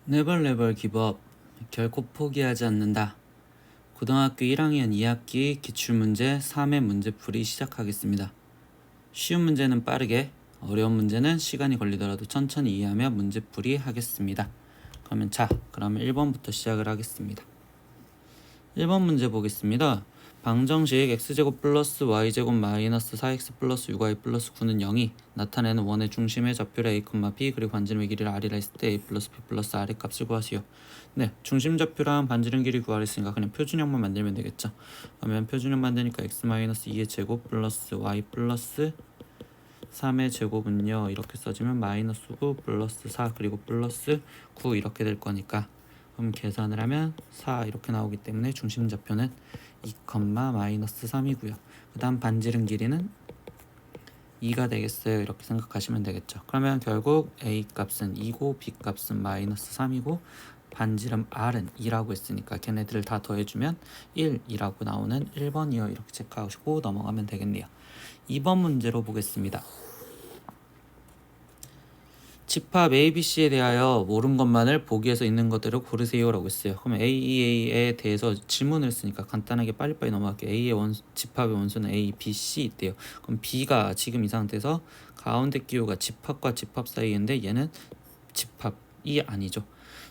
네벌 네벌 기브업. 결코 포기하지 않는다. 고등학교 1학년 2학기 기출문제 3회 문제풀이 시작하겠습니다. 쉬운 문제는 빠르게, 어려운 문제는 시간이 걸리더라도 천천히 이해하며 문제풀이 하겠습니다. 그러면 1번부터 시작을 하겠습니다. 1번 문제 보겠습니다. 방정식 x제곱 플러스 y제곱 마이너스 4x 플러스 6y 플러스 9는 0이 나타내는 원의 중심의 좌표를 a, b 그리고 반지름의 길이를 r이라 했을 때 a 플러스 b 플러스 r의 값을 구하시오. 네, 중심 좌표랑 반지름 길이 구하랬으니까 그냥 표준형만 만들면 되겠죠. 그러면 표준형 만드니까 x 마이너스 2의 제곱 플러스 y 플러스 3의 제곱은요 이렇게 써주면 마이너스 9 플러스 4 그리고 플러스 9 이렇게 될 거니까, 그럼 계산을 하면 4 이렇게 나오기 때문에 중심 좌표는 2, 마이너스 3이고요. 그 다음 반지름 길이는 2가 되겠어요. 이렇게 생각하시면 되겠죠. 그러면 결국 A 값은 2고 B 값은 마이너스 3이고 반지름 R은 2라고 했으니까 걔네들을 다 더해주면 1이라고 나오는 1번이요. 이렇게 체크하시고 넘어가면 되겠네요. 2번 문제로 보겠습니다. 집합 ABC에 대하여 모른 것만을 보기에서 있는 것대로 고르세요 라고 했어요. 그러면 AEA에 대해서 질문을 했으니까 간단하게 빨리빨리 넘어갈게요. A의 집합의 원수는 A, B, C 있대요. 그럼 B가 지금 이 상태에서 가운데 기호가 집합과 집합 사이인데 얘는 집합이 아니죠.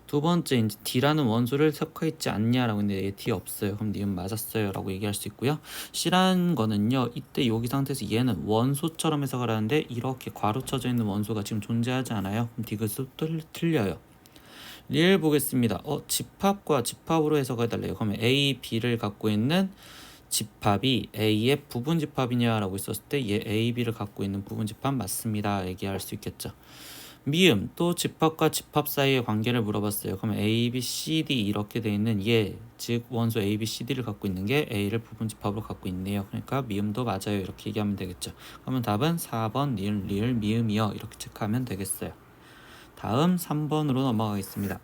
두 번째, 이제 D라는 원소를 섞어있지 않냐라고 했는데 얘 D 없어요. 그럼 니은 맞았어요 라고 얘기할 수 있고요. C라는 거는요, 이때 여기 상태에서 얘는 원소처럼 해석을 하는데 이렇게 괄호 쳐져 있는 원소가 지금 존재하지 않아요. 그럼 D가 틀려요. 리을 보겠습니다. 집합과 집합으로 해석해달래요. 그러면 A, B를 갖고 있는 집합이 A의 부분 집합이냐라고 있었을 때 얘 A, B를 갖고 있는 부분 집합 맞습니다 얘기할 수 있겠죠. 미음, 또 집합과 집합 사이의 관계를 물어봤어요. 그러면 A, B, C, D 이렇게 돼 있는 얘, 즉 원소 A, B, C, D를 갖고 있는 게 A를 부분 집합으로 갖고 있네요. 그러니까 미음도 맞아요 이렇게 얘기하면 되겠죠. 그러면 답은 4번 리을 미음이요 이렇게 체크하면 되겠어요. 다음 3번으로 넘어가겠습니다.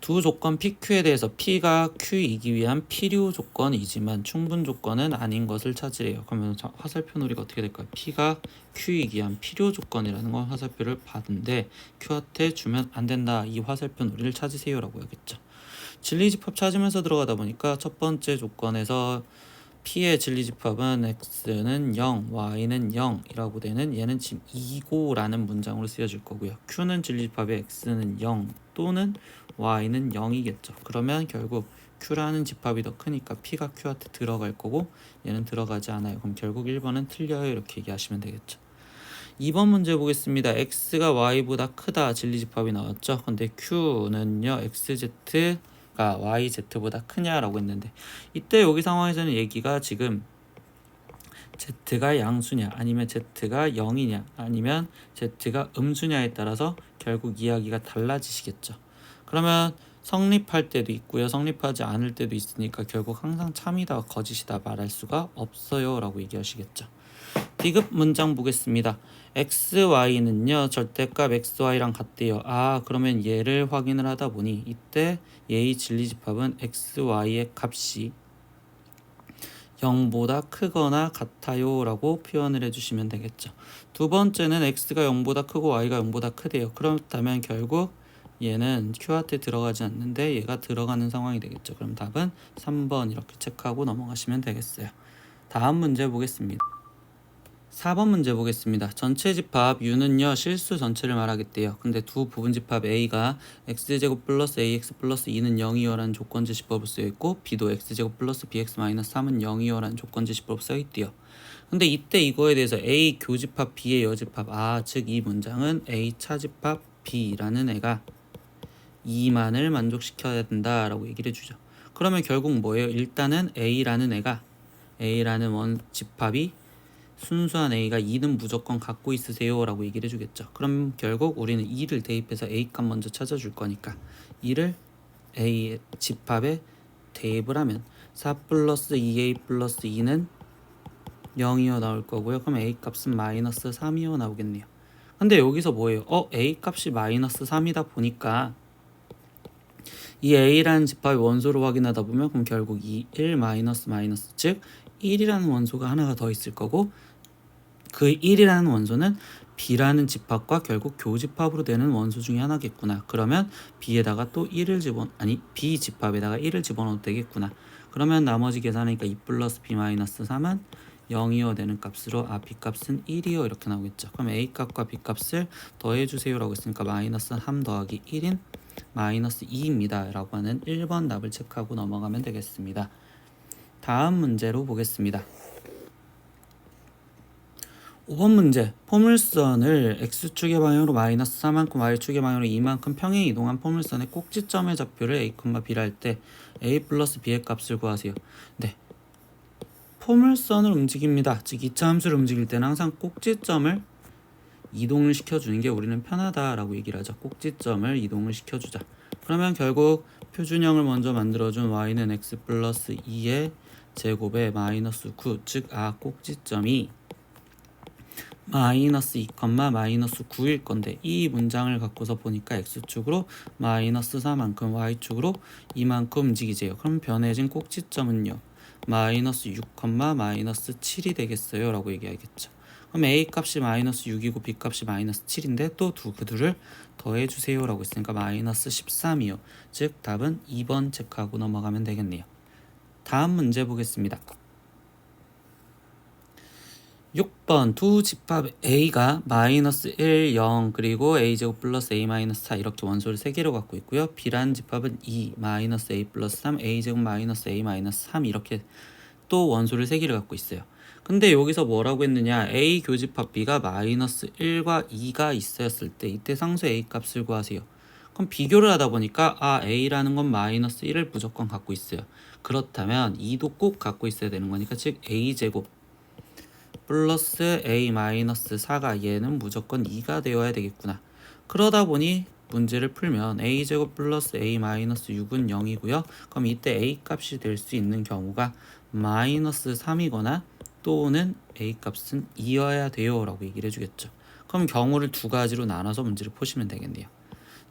두 조건 PQ에 대해서 P가 Q이기 위한 필요 조건이지만 충분 조건은 아닌 것을 찾으래요. 그러면 화살표 놀이가 어떻게 될까요? P가 Q이기 위한 필요 조건이라는 건 화살표를 받은데 Q한테 주면 안 된다. 이 화살표 놀이를 찾으세요 라고 하겠죠. 진리집합 찾으면서 들어가다 보니까 첫 번째 조건에서 P의 진리집합은 X는 0, Y는 0이라고 되는 얘는 지금 2고라는 문장으로 쓰여질 거고요. Q는 진리집합의 X는 0 또는 Y는 0이겠죠. 그러면 결국 Q라는 집합이 더 크니까 P가 Q한테 들어갈 거고 얘는 들어가지 않아요. 그럼 결국 1번은 틀려요 이렇게 얘기하시면 되겠죠. 2번 문제 보겠습니다. X가 Y보다 크다 진리집합이 나왔죠. 근데 Q는요 XZ가 YZ보다 크냐라고 했는데 이때 여기 상황에서는 얘기가 지금 Z가 양수냐 아니면 Z가 0이냐 아니면 Z가 음수냐에 따라서 결국 이야기가 달라지시겠죠. 그러면 성립할 때도 있고요. 성립하지 않을 때도 있으니까 결국 항상 참이다 거짓이다 말할 수가 없어요 라고 얘기하시겠죠. D급 문장 보겠습니다. XY는요 절대값 XY랑 같대요. 그러면 얘를 확인을 하다 보니 이때 얘의 진리집합은 XY의 값이 0보다 크거나 같아요 라고 표현을 해주시면 되겠죠. 두 번째는 X가 0보다 크고 Y가 0보다 크대요. 그렇다면 결국 얘는 Q한테 들어가지 않는데 얘가 들어가는 상황이 되겠죠. 그럼 답은 3번 이렇게 체크하고 넘어가시면 되겠어요. 다음 문제 보겠습니다. 4번 문제 보겠습니다. 전체 집합 U는요 실수 전체를 말하겠대요. 근데 두 부분 집합 A가 X제곱 플러스 AX 플러스 2는 0이요라는 조건 제시법을 쓰여있고 B도 X제곱 플러스 BX 마이너스 3은 0이요라는 조건 제시법을 써있대요. 근데 이때 이거에 대해서 A 교집합 B의 여집합 즉 이 문장은 A 차집합 B라는 애가 2만을 만족시켜야 된다라고 얘기를 해주죠. 그러면 결국 뭐예요? 일단은 A라는 원집합이 순수한 A가 2는 무조건 갖고 있으세요 라고 얘기를 해주겠죠. 그럼 결국 우리는 2를 대입해서 A 값 먼저 찾아줄 거니까 2를 A 집합에 대입을 하면 4 플러스 2A 플러스 2는 0이어 나올 거고요. 그럼 A 값은 마이너스 3이어 나오겠네요. 근데 여기서 뭐예요? A 값이 마이너스 3이다 보니까 이 A라는 집합의 원소를 확인하다 보면 그럼 결국 1 마이너스 즉 1이라는 원소가 하나가 더 있을 거고 그 1이라는 원소는 b라는 집합과 결국 교집합으로 되는 원소 중에 하나겠구나. 그러면 b에다가 또 1을 b 집합에다가 1을 집어넣어도 되겠구나. 그러면 나머지 계산하니까 2 플러스 b 마이너스 3은 0이어 되는 값으로 b 값은 1이요 이렇게 나오겠죠. 그럼 a 값과 b 값을 더해주세요 라고 했으니까 마이너스 3 더하기 1인 마이너스 2입니다 라고 하는 1번 답을 체크하고 넘어가면 되겠습니다. 다음 문제로 보겠습니다. 5번 문제, 포물선을 x축의 방향으로 마이너스 4만큼 y축의 방향으로 2만큼 평행 이동한 포물선의 꼭지점의 좌표를 a, b라 할 때 a 플러스 b의 값을 구하세요. 네, 포물선을 움직입니다. 즉 2차 함수를 움직일 때는 항상 꼭지점을 이동을 시켜주는 게 우리는 편하다라고 얘기를 하죠. 꼭지점을 이동을 시켜주자. 그러면 결국 표준형을 먼저 만들어준 y는 x 플러스 2의 제곱에 마이너스 9, 즉 꼭지점이 마이너스 2, 마이너스 9일 건데 이 문장을 갖고서 보니까 x축으로 마이너스 4만큼 y축으로 이만큼 움직이세요. 그럼 변해진 꼭지점은요 마이너스 6, 마이너스 7이 되겠어요 라고 얘기하겠죠. 그럼 a 값이 마이너스 6이고 b 값이 마이너스 7인데 또 그 둘을 더해주세요 라고 했으니까 마이너스 13이요. 즉 답은 2번 체크하고 넘어가면 되겠네요. 다음 문제 보겠습니다. 6번 두 집합 a가 마이너스 1, 0 그리고 a제곱 플러스 a 마이너스 4 이렇게 원소를 3개로 갖고 있고요. b라는 집합은 2, 마이너스 a 플러스 3, a제곱 마이너스 a 마이너스 3 이렇게 또 원소를 3개를 갖고 있어요. 근데 여기서 뭐라고 했느냐, a 교집합 b가 마이너스 1과 2가 있었을 때 이때 상수 a 값을 구하세요. 그럼 비교를 하다 보니까 a라는 건 마이너스 1을 무조건 갖고 있어요. 그렇다면 2도 꼭 갖고 있어야 되는 거니까 즉 a제곱 플러스 a 마이너스 4가 얘는 무조건 2가 되어야 되겠구나. 그러다 보니 문제를 풀면 a제곱 플러스 a 마이너스 6은 0이고요. 그럼 이때 a 값이 될 수 있는 경우가 마이너스 3이거나 또는 a 값은 2여야 돼요 라고 얘기를 해주겠죠. 그럼 경우를 두 가지로 나눠서 문제를 푸시면 되겠네요.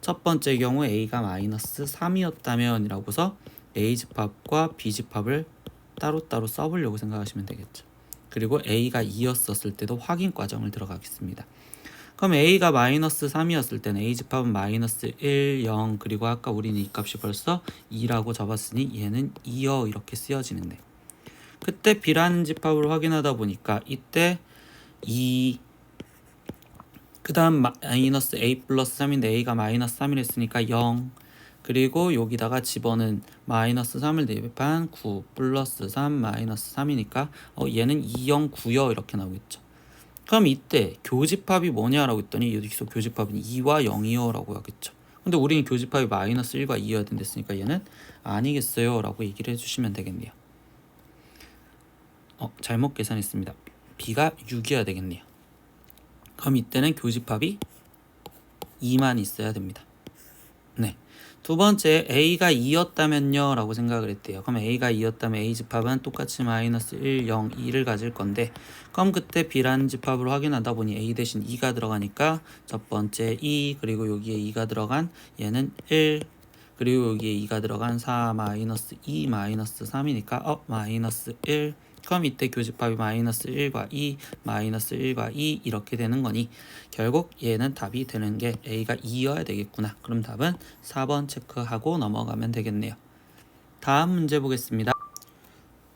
첫 번째 경우 a가 마이너스 3이었다면 이라고서 a 집합과 b 집합을 따로따로 써보려고 생각하시면 되겠죠. 그리고 a가 2였었을 때도 확인 과정을 들어가겠습니다. 그럼 a가 마이너스 3이었을 때는 a 집합은 마이너스 1, 0 그리고 아까 우리는 이 값이 벌써 2라고 잡았으니 얘는 2여 이렇게 쓰여지는데 그때 b라는 집합을 확인하다 보니까 이때 2 그 다음 마이너스 a 플러스 3인데 a가 마이너스 3을 했으니까 0 그리고 여기다가 집어는 마이너스 3을 대입한 9 플러스 3 마이너스 3이니까 얘는 2, 0, 9여 이렇게 나오겠죠. 그럼 이때 교집합이 뭐냐라고 했더니 여기서 교집합은 2와 0이요 라고 하겠죠. 근데 우리는 교집합이 마이너스 1과 2여야 된댔으니까 얘는 아니겠어요 라고 얘기를 해주시면 되겠네요. 잘못 계산했습니다. b가 6이어야 되겠네요. 그럼 이때는 교집합이 2만 있어야 됩니다. 네. 두 번째 a가 2였다면요 라고 생각을 했대요. 그럼 a가 2였다면 a 집합은 똑같이 마이너스 1, 0, 2를 가질 건데 그럼 그때 b라는 집합을 확인하다 보니 a 대신 2가 들어가니까 첫 번째 2 그리고 여기에 2가 들어간 얘는 1 그리고 여기에 2가 들어간 4 마이너스 2 마이너스 3이니까 마이너스 1 그럼 이때 교집합이 마이너스 1과 2 마이너스 1과 2 이렇게 되는 거니 결국 얘는 답이 되는 게 a가 2여야 되겠구나. 그럼 답은 4번 체크하고 넘어가면 되겠네요. 다음 문제 보겠습니다.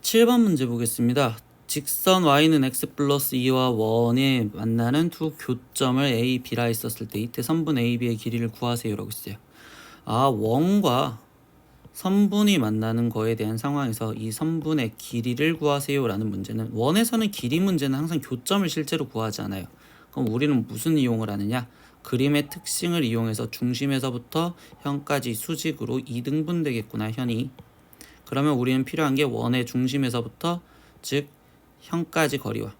7번 문제 보겠습니다. 직선 y는 x 플러스 2와 1이 만나는 두 교점을 a, b라 했었을 때 이때 선분 a, b의 길이를 구하세요 라고 했어요. 원과 선분이 만나는 거에 대한 상황에서 이 선분의 길이를 구하세요 라는 문제는 원에서는 길이 문제는 항상 교점을 실제로 구하지 않아요. 그럼 우리는 무슨 이용을 하느냐, 그림의 특징을 이용해서 중심에서부터 현까지 수직으로 2등분 되겠구나 현이. 그러면 우리는 필요한 게 원의 중심에서부터 즉 현까지 거리와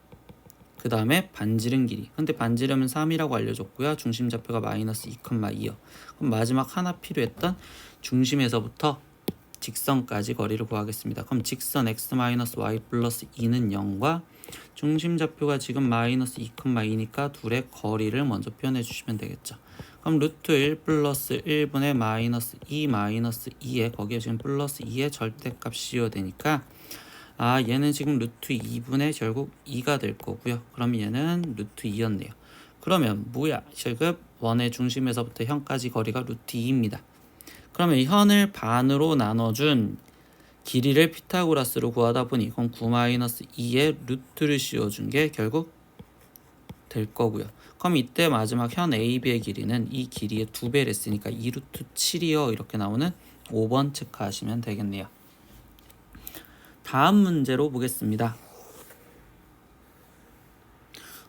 그 다음에 반지름 길이. 근데 반지름은 3이라고 알려줬고요. 중심 좌표가 마이너스 2,2요. 그럼 마지막 하나 필요했던 중심에서부터 직선까지 거리를 구하겠습니다. 그럼 직선 x-y 플러스 2는 0과 중심 좌표가 지금 마이너스 2,2니까 둘의 거리를 먼저 표현해 주시면 되겠죠. 그럼 루트 1 플러스 1분의 마이너스 2 마이너스 2에 거기에 지금 플러스 2의 절대값 씌워야 되니까 얘는 지금 루트 2분의 결국 2가 될 거고요. 그럼 얘는 루트 2였네요. 그러면 뭐야? 시급 원의 중심에서부터 현까지 거리가 루트 2입니다. 그러면 이 현을 반으로 나눠준 길이를 피타고라스로 구하다 보니 그럼 9-2의 루트를 씌워준 게 결국 될 거고요. 그럼 이때 마지막 현 AB의 길이는 이 길이의 2배를 했으니까 2루트 7이요. 이렇게 나오는 5번 체크하시면 되겠네요. 다음 문제로 보겠습니다.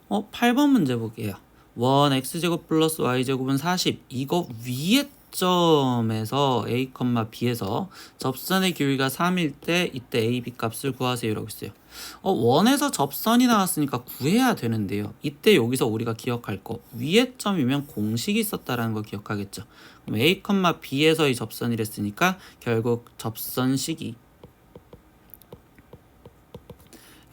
8번 문제 볼게요. 원 x제곱 플러스 y제곱은 40. 이거 위에 점에서 a, b에서 접선의 길이가 3일 때 이때 a, b 값을 구하세요 라고 있어요. 원에서 접선이 나왔으니까 구해야 되는데요. 이때 여기서 우리가 기억할 거 위에 점이면 공식이 있었다라는 거 기억하겠죠. 그럼 a, b에서 이 접선이를 했으니까 결국 접선식이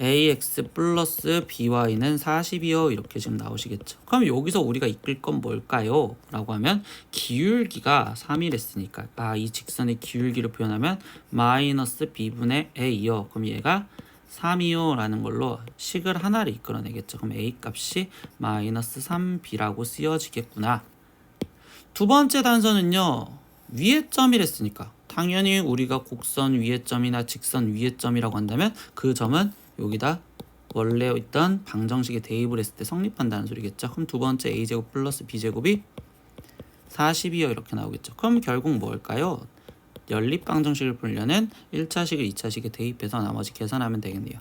ax 플러스 by는 40이요 이렇게 지금 나오시겠죠. 그럼 여기서 우리가 이끌 건 뭘까요? 라고 하면 기울기가 3이랬으니까 이 직선의 기울기를 표현하면 마이너스 b분의 a요. 그럼 얘가 3이요 라는 걸로 식을 하나를 이끌어내겠죠. 그럼 a 값이 마이너스 3b라고 쓰여지겠구나. 두 번째 단서는요. 위의 점이랬으니까 당연히 우리가 곡선 위의 점이나 직선 위의 점이라고 한다면 그 점은 여기다 원래 있던 방정식에 대입을 했을 때 성립한다는 소리겠죠. 그럼 두 번째 a제곱 플러스 b제곱이 40이요 이렇게 나오겠죠. 그럼 결국 뭘까요? 연립 방정식을 풀려는 1차식을 2차식에 대입해서 나머지 계산하면 되겠네요.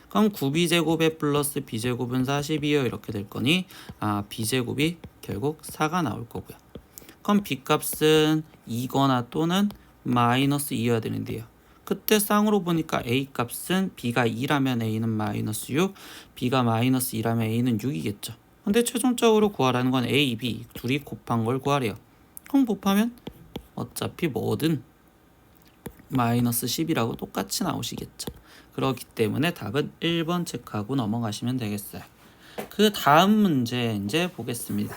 그럼 9b제곱에 플러스 b제곱은 40이요 이렇게 될 거니 b제곱이 결국 4가 나올 거고요. 그럼 b값은 2거나 또는 마이너스 2여야 되는데요. 그때 쌍으로 보니까 a 값은 b가 2라면 a는 마이너스 6, b가 마이너스 2라면 a는 6이겠죠. 근데 최종적으로 구하라는 건 a, b 둘이 곱한 걸 구하래요. 그럼 곱하면 어차피 뭐든 마이너스 10이라고 똑같이 나오시겠죠. 그렇기 때문에 답은 1번 체크하고 넘어가시면 되겠어요. 그 다음 문제 이제 보겠습니다.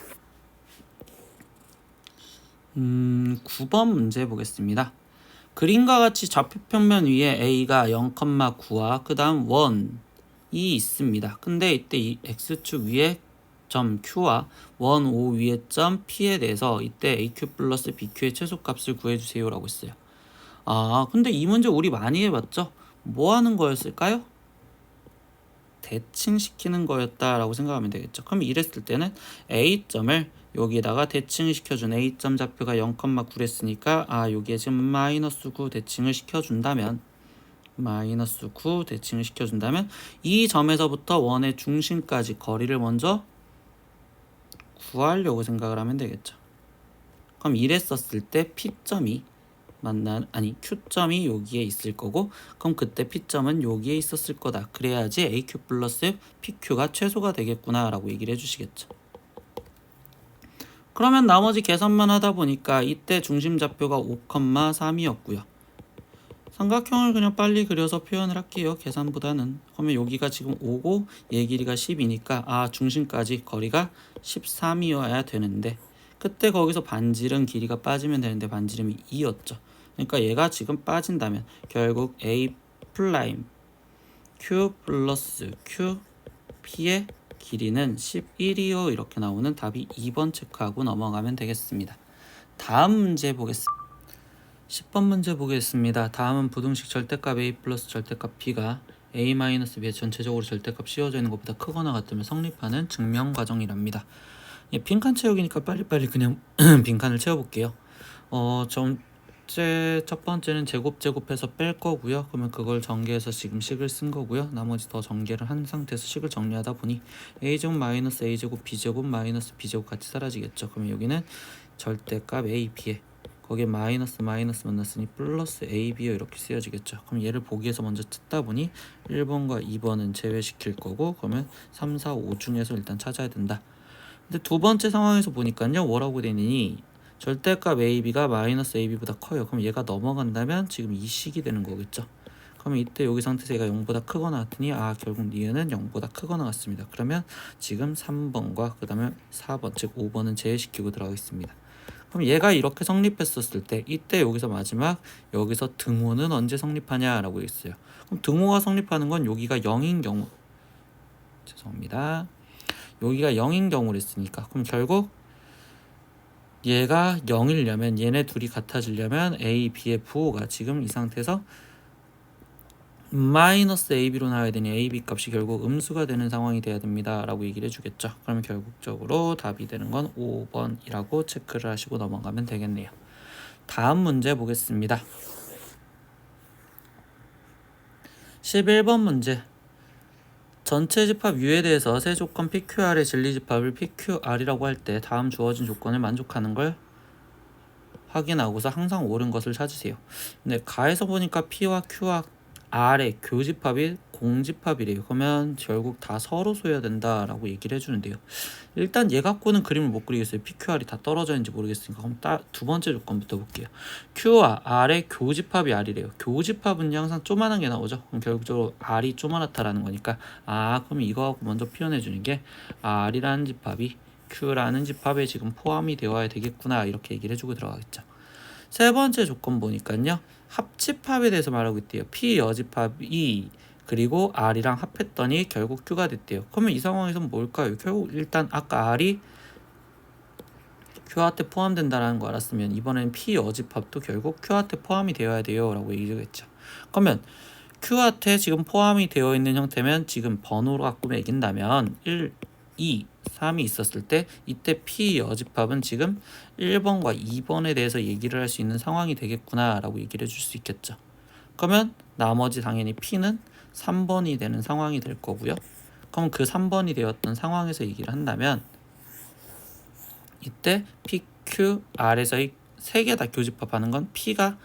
9번 문제 보겠습니다. 그림과 같이 좌표평면 위에 a가 0,9와 그 다음 1이 있습니다. 근데 이때 이 x축 위에 점 q와 1, 5 위에 점 p에 대해서 이때 aq 플러스 bq의 최소값을 구해주세요 라고 했어요. 근데 이 문제 우리 많이 해봤죠? 뭐 하는 거였을까요? 대칭시키는 거였다라고 생각하면 되겠죠. 그럼 이랬을 때는 a점을 여기다가 대칭을 시켜준 a점 좌표가 0,9랬으니까 여기에 지금 마이너스 9 대칭을 시켜준다면 이 점에서부터 원의 중심까지 거리를 먼저 구하려고 생각을 하면 되겠죠. 그럼 이랬었을 때 P점이 Q점이 여기에 있을 거고 그럼 그때 P점은 여기에 있었을 거다. 그래야지 AQ 플러스 PQ가 최소가 되겠구나 라고 얘기를 해주시겠죠. 그러면 나머지 계산만 하다 보니까 이때 중심 좌표가 5,3이었고요. 삼각형을 그냥 빨리 그려서 표현을 할게요. 계산보다는. 그러면 여기가 지금 5고 얘 길이가 10이니까 중심까지 거리가 13이어야 되는데 그때 거기서 반지름 길이가 빠지면 되는데 반지름이 2였죠. 그러니까 얘가 지금 빠진다면 결국 A 플라임 Q 플러스 Q P의 길이는 11이요 이렇게 나오는 답이 2번 체크하고 넘어가면 되겠습니다. 다음 문제 보겠습니다. 10번 문제 보겠습니다. 다음은 부등식 절대값 A 플러스 절대값 B가 A-B의 전체적으로 절대값 씌워져 있는 것보다 크거나 같으면 성립하는 증명 과정이랍니다. 빈칸 채우기니까 빨리빨리 그냥 빈칸을 채워볼게요. 첫 번째는 제곱해서 뺄 거고요. 그러면 그걸 전개해서 지금 식을 쓴 거고요. 나머지 더 전개를 한 상태에서 식을 정리하다 보니 a제곱 마이너스 a제곱 b제곱 마이너스 b제곱 같이 사라지겠죠. 그러면 여기는 절대값 a, b에 거기에 마이너스 만났으니 플러스 a, b요 이렇게 쓰여지겠죠. 그럼 얘를 보기에서 먼저 찾다 보니 1번과 2번은 제외시킬 거고 그러면 3, 4, 5 중에서 일단 찾아야 된다. 근데 두 번째 상황에서 보니까요. 뭐라고 되니 절대값 AB가 마이너스 AB보다 커요. 그럼 얘가 넘어간다면 지금 이 식이 되는 거겠죠. 그러면 이때 여기 상태에서 얘가 0보다 크거나 같으니 결국 니은은 0보다 크거나 같습니다. 그러면 지금 3번과 그 다음에 4번 즉 5번은 제외시키고 들어가겠습니다. 그럼 얘가 이렇게 성립했었을 때 이때 여기서 마지막 여기서 등호는 언제 성립하냐라고 했어요. 그럼 등호가 성립하는 건 여기가 0인 경우 죄송합니다. 여기가 0인 경우를 했으니까 그럼 결국 얘가 0이려면 얘네 둘이 같아지려면 A, B의 부호가 지금 이 상태에서 마이너스 AB로 나와야 되니 AB 값이 결국 음수가 되는 상황이 돼야 됩니다 라고 얘기를 해주겠죠. 그러면 결국적으로 답이 되는 건 5번이라고 체크를 하시고 넘어가면 되겠네요. 다음 문제 보겠습니다. 11번 문제. 전체 집합 U에 대해서 세 조건 PQR의 진리집합을 PQR이라고 할 때 다음 주어진 조건을 만족하는 걸 확인하고서 항상 옳은 것을 찾으세요. 근데 가에서 보니까 P와 Q와 R의 교집합이 공집합이래요. 그러면 결국 다 서로 소여야 된다라고 얘기를 해주는데요. 일단 얘 갖고는 그림을 못 그리겠어요. PQR이 다 떨어져 있는지 모르겠으니까. 그럼 두 번째 조건부터 볼게요. Q와 R의 교집합이 R이래요. 교집합은 항상 조만한 게 나오죠. 그럼 결국적으로 R이 조만하다라는 거니까 그럼 이거하고 먼저 표현해 주는 게 R이라는 집합이 Q라는 집합에 지금 포함이 되어야 되겠구나 이렇게 얘기를 해주고 들어가겠죠. 세 번째 조건 보니까요. 합집합에 대해서 말하고 있대요. P 여집합이 그리고 R이랑 합했더니 결국 Q가 됐대요. 그러면 이 상황에서는 뭘까요? 결국 일단 아까 R이 Q한테 포함된다는 거 알았으면 이번엔 P 여집합도 결국 Q한테 포함이 되어야 돼요 라고 얘기하겠죠. 그러면 Q한테 지금 포함이 되어 있는 형태면 지금 번호로 갖고 매긴다면 1, 2, 3이 있었을 때 이때 P 여집합은 지금 1번과 2번에 대해서 얘기를 할 수 있는 상황이 되겠구나 라고 얘기를 해줄 수 있겠죠. 그러면 나머지 당연히 P는 3번이 되는 상황이 될 거고요. 그럼 그 3번이 되었던 상황에서 얘기를 한다면 이때 PQ, R에서의 세 개 다 교집합하는 건 P가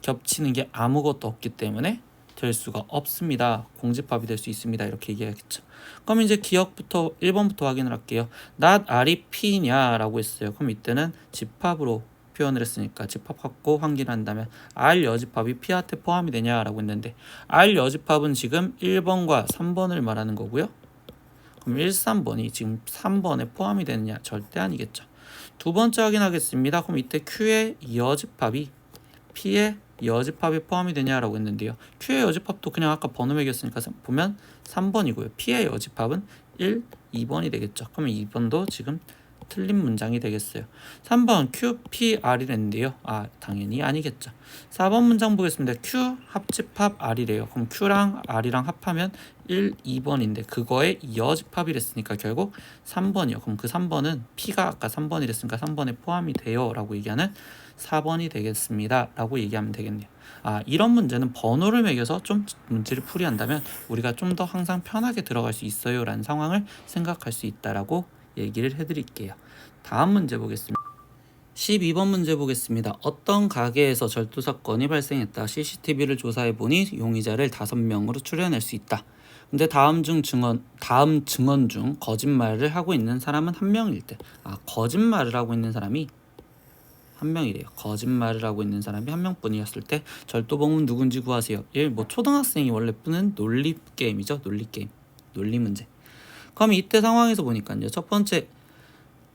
겹치는 게 아무것도 없기 때문에 될 수가 없습니다. 공집합이 될 수 있습니다. 이렇게 얘기하겠죠. 그럼 이제 기억부터 1번부터 확인을 할게요. not R이 P냐 라고 했어요. 그럼 이때는 집합으로 표현을 했으니까 집합 갖고 확인을 한다면 R 여집합이 P한테 포함이 되냐라고 했는데 R 여집합은 지금 1번과 3번을 말하는 거고요. 그럼 1, 3번이 지금 3번에 포함이 되느냐? 절대 아니겠죠. 두 번째 확인하겠습니다. 그럼 이때 Q의 여집합이 P의 여집합이 포함이 되냐라고 했는데요. Q의 여집합도 그냥 아까 번호 매겼으니까 보면 3번이고요. P의 여집합은 1, 2번이 되겠죠. 그러면 2번도 지금 틀린 문장이 되겠어요. 3번 Q, P, R이랬는데요. 당연히 아니겠죠. 4번 문장 보겠습니다. Q 합집합 R이래요. 그럼 Q랑 R이랑 합하면 1, 2번인데 그거의 여집합이랬으니까 결국 3번이요. 그럼 그 3번은 P가 아까 3번이랬으니까 3번에 포함이 돼요 라고 얘기하는 4번이 되겠습니다 라고 얘기하면 되겠네요. 이런 문제는 번호를 매겨서 좀 문제를 풀이한다면 우리가 좀 더 항상 편하게 들어갈 수 있어요 라는 상황을 생각할 수 있다라고 얘기를 해드릴게요. 다음 문제 보겠습니다. 12번 문제 보겠습니다. 어떤 가게에서 절도 사건이 발생했다. CCTV를 조사해보니 용의자를 5명으로 추려낼 수 있다. 근데 다음 증언 중 거짓말을 하고 있는 사람은 1명일 때 거짓말을 하고 있는 사람이 1명이래요. 거짓말을 하고 있는 사람이 1명뿐이었을 때 절도범은 누군지 구하세요. 초등학생이 원래 푸는 논리 게임이죠. 논리 게임. 논리 문제. 그럼 이때 상황에서 보니까요. 첫 번째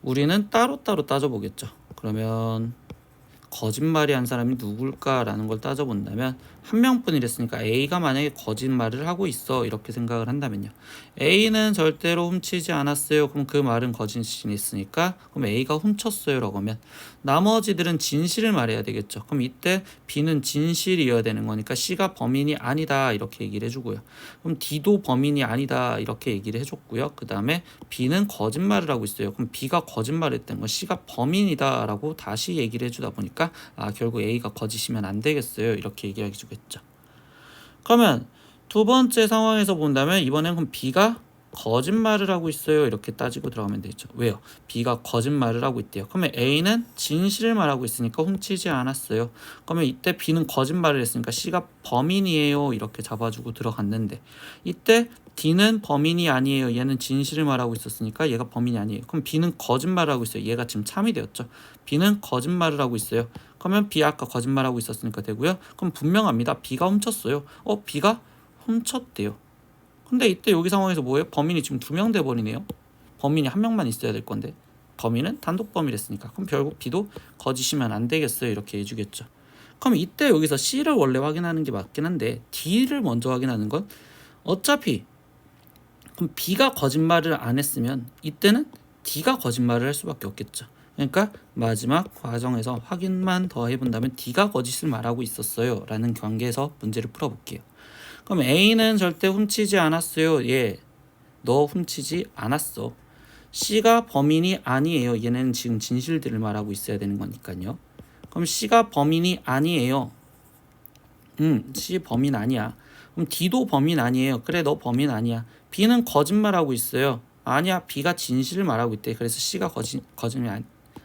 우리는 따로따로 따져보겠죠. 그러면 거짓말이 한 사람이 누굴까라는 걸 따져본다면 1명뿐이랬으니까 A가 만약에 거짓말을 하고 있어 이렇게 생각을 한다면요. A는 절대로 훔치지 않았어요. 그럼 그 말은 거짓이었으니까 그럼 A가 훔쳤어요 라고 하면 나머지들은 진실을 말해야 되겠죠. 그럼 이때 B는 진실이어야 되는 거니까 C가 범인이 아니다 이렇게 얘기를 해주고요. 그럼 D도 범인이 아니다 이렇게 얘기를 해줬고요. 그 다음에 B는 거짓말을 하고 있어요. 그럼 B가 거짓말을 했던 건 C가 범인이다 라고 다시 얘기를 해주다 보니까 결국 A가 거짓이면 안 되겠어요 이렇게 얘기해 주겠죠. 그러면 두 번째 상황에서 본다면 이번엔 그럼 B가 거짓말을 하고 있어요 이렇게 따지고 들어가면 되죠. 왜요? B가 거짓말을 하고 있대요. 그러면 A는 진실을 말하고 있으니까 훔치지 않았어요. 그러면 이때 B는 거짓말을 했으니까 C가 범인이에요 이렇게 잡아주고 들어갔는데 이때 D는 범인이 아니에요. 얘는 진실을 말하고 있었으니까 얘가 범인이 아니에요. 그럼 B는 거짓말을 하고 있어요. 얘가 지금 참이 되었죠. B는 거짓말을 하고 있어요. 그러면 B 아까 거짓말하고 있었으니까 되고요. 그럼 분명합니다. B가 훔쳤어요. B가 훔쳤대요. 근데 이때 여기 상황에서 뭐예요? 범인이 지금 2명 돼버리네요. 범인이 1명만 있어야 될 건데 범인은 단독 범인이랬으니까 그럼 결국 B도 거짓이면 안 되겠어요 이렇게 해주겠죠. 그럼 이때 여기서 C를 원래 확인하는 게 맞긴 한데 D를 먼저 확인하는 건 어차피 그럼 B가 거짓말을 안 했으면 이때는 D가 거짓말을 할 수밖에 없겠죠. 그러니까 마지막 과정에서 확인만 더 해본다면 D가 거짓을 말하고 있었어요 라는 관계에서 문제를 풀어볼게요. 그럼 A는 절대 훔치지 않았어요. 예, 너 훔치지 않았어. C가 범인이 아니에요. 얘는 지금 진실들을 말하고 있어야 되는 거니까요. 그럼 C가 범인이 아니에요. C 범인 아니야. 그럼 D도 범인 아니에요. 그래, 너 범인 아니야. B는 거짓말하고 있어요. 아니야, B가 진실을 말하고 있대. 그래서 C가 거짓말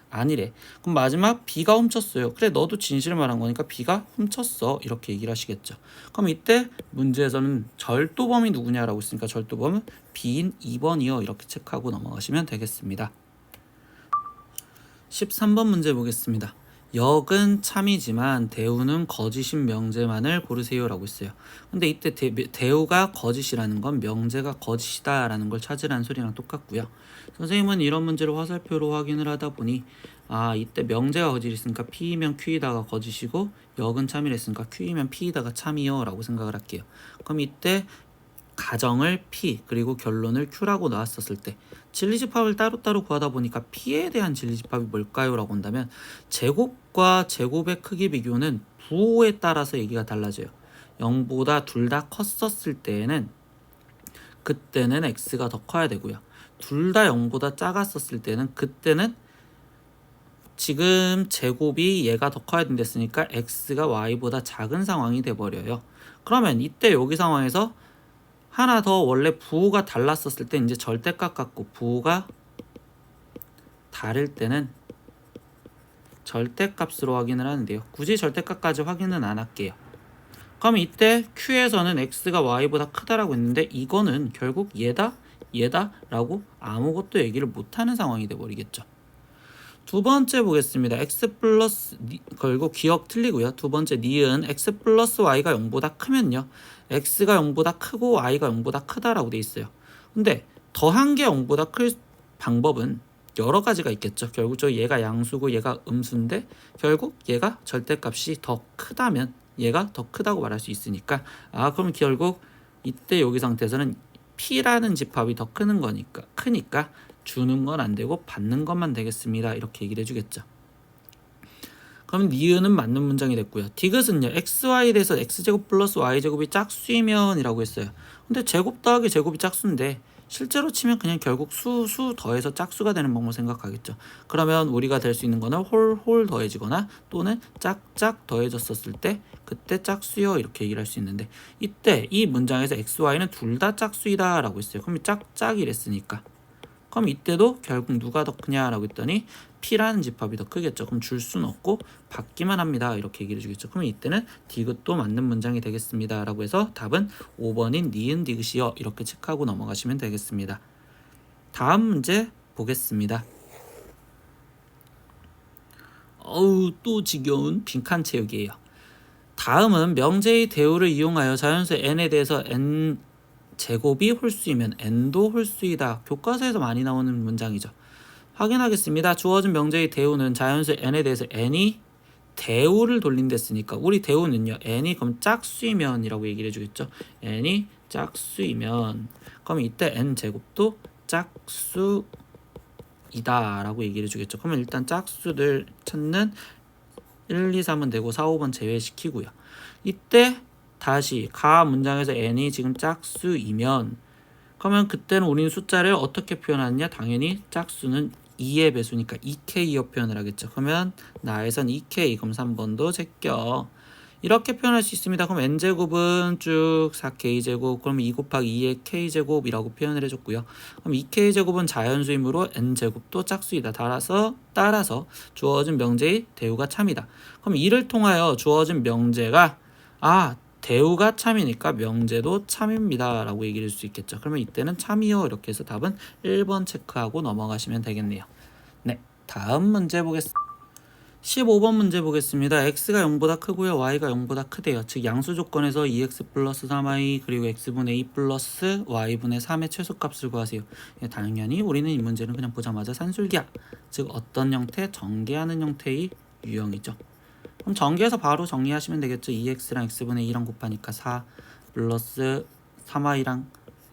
아니래. 그럼 마지막 B가 훔쳤어요. 그래, 너도 진실을 말한 거니까 B가 훔쳤어. 이렇게 얘기를 하시겠죠. 그럼 이때 문제에서는 절도범이 누구냐라고 했으니까 절도범은 B인 2번이요. 이렇게 체크하고 넘어가시면 되겠습니다. 13번 문제 보겠습니다. 역은 참이지만 대우는 거짓인 명제만을 고르세요 라고 했어요. 근데 이때 대우가 거짓이라는 건 명제가 거짓이다 라는 걸 찾으라는 소리랑 똑같고요. 선생님은 이런 문제를 화살표로 확인을 하다 보니 이때 명제가 거짓이니까 P이면 Q이다가 거짓이고 역은 참이랬으니까 Q이면 P이다가 참이요 라고 생각을 할게요. 그럼 이때 가정을 P 그리고 결론을 Q라고 나왔었을 때 진리집합을 따로따로 구하다 보니까 P에 대한 진리집합이 뭘까요? 라고 한다면 제곱과 제곱의 크기 비교는 부호에 따라서 얘기가 달라져요. 0보다 둘 다 컸었을 때에는 그때는 X가 더 커야 되고요. 둘 다 0보다 작았었을 때는 그때는 지금 제곱이 얘가 더 커야 된댔으니까 X가 Y보다 작은 상황이 돼버려요. 그러면 이때 여기 상황에서 하나 더 원래 부호가 달랐었을 때 이제 절대값 같고 부호가 다를 때는 절대값으로 확인을 하는데요. 굳이 절대값까지 확인은 안 할게요. 그럼 이때 Q에서는 X가 Y보다 크다라고 했는데 이거는 결국 얘다 라고 아무것도 얘기를 못하는 상황이 돼버리겠죠. 두 번째 보겠습니다. X 플러스 결국 기억 틀리고요. 두 번째 니은 X 플러스 Y가 0보다 크면요. X가 0보다 크고 Y가 0보다 크다라고 돼 있어요. 근데 더한 게 0보다 클 방법은 여러 가지가 있겠죠. 결국 얘가 양수고 얘가 음수인데 결국 얘가 절대값이 더 크다면 얘가 더 크다고 말할 수 있으니까 그럼 결국 이때 여기 상태에서는 P라는 집합이 더 크니까 주는 건 안 되고 받는 것만 되겠습니다. 이렇게 얘기를 해주겠죠. 그럼 니은은 맞는 문장이 됐고요. 디귿은요. xy에 대해서 x제곱 플러스 y제곱이 짝수이면 이라고 했어요. 근데 제곱 더하기 제곱이 짝수인데 실제로 치면 그냥 결국 수 더해서 짝수가 되는 방법을 생각하겠죠. 그러면 우리가 될 수 있는 거는 홀 더해지거나 또는 짝짝 더해졌었을 때 그때 짝수요 이렇게 얘기를 할 수 있는데 이때 이 문장에서 xy는 둘 다 짝수이다 라고 했어요. 그럼 짝짝이랬으니까 그럼 이때도 결국 누가 더 크냐라고 했더니 P라는 집합이 더 크겠죠. 그럼 줄 수는 없고 받기만 합니다. 이렇게 얘기를 해주겠죠. 그럼 이때는 디귿도 맞는 문장이 되겠습니다. 라고 해서 답은 5번인 니은 디귿이요. 이렇게 체크하고 넘어가시면 되겠습니다. 다음 문제 보겠습니다. 또 지겨운 빈칸 채우기예요. 다음은 명제의 대우를 이용하여 자연수 n에 대해서 n 제곱이 홀수이면 n도 홀수이다. 교과서에서 많이 나오는 문장이죠. 확인하겠습니다. 주어진 명제의 대우는 자연수 n에 대해서 n이 대우를 돌린댔으니까 우리 대우는요. n이 그럼 짝수이면 이라고 얘기를 해주겠죠. n이 짝수이면 그럼 이때 n제곱도 짝수이다 라고 얘기를 해주겠죠. 그러면 일단 짝수들 찾는 1, 2, 3은 되고 4, 5번 제외시키고요. 이때 다시 가 문장에서 n이 지금 짝수이면 그러면 그때는 우리는 숫자를 어떻게 표현하느냐? 당연히 짝수는 2의 배수니까 2k여 표현을 하겠죠. 그러면 나에선 2k 그럼 3번도 제껴 이렇게 표현할 수 있습니다. 그럼 n제곱은 쭉 4k제곱 그럼 2 곱하기 2의 k제곱이라고 표현을 해줬고요. 그럼 2k제곱은 자연수이므로 n제곱도 짝수이다. 따라서 주어진 명제의 대우가 참이다. 그럼 이를 통하여 주어진 명제가 대우가 참이니까 명제도 참입니다 라고 얘기할 수 있겠죠. 그러면 이때는 참이요 이렇게 해서 답은 1번 체크하고 넘어가시면 되겠네요. 네, 다음 문제 보겠습니다. 15번 문제 보겠습니다. x가 0보다 크고요. y가 0보다 크대요. 즉 양수 조건에서 2x 플러스 3y 그리고 x분의 2 플러스 y분의 3의 최소값을 구하세요. 당연히 우리는 이 문제는 그냥 보자마자 산술기하 즉 어떤 형태? 전개하는 형태의 유형이죠. 그럼 전개해서 바로 정리하시면 되겠죠. 2x랑 x분의 2랑 곱하니까 4 플러스 3y랑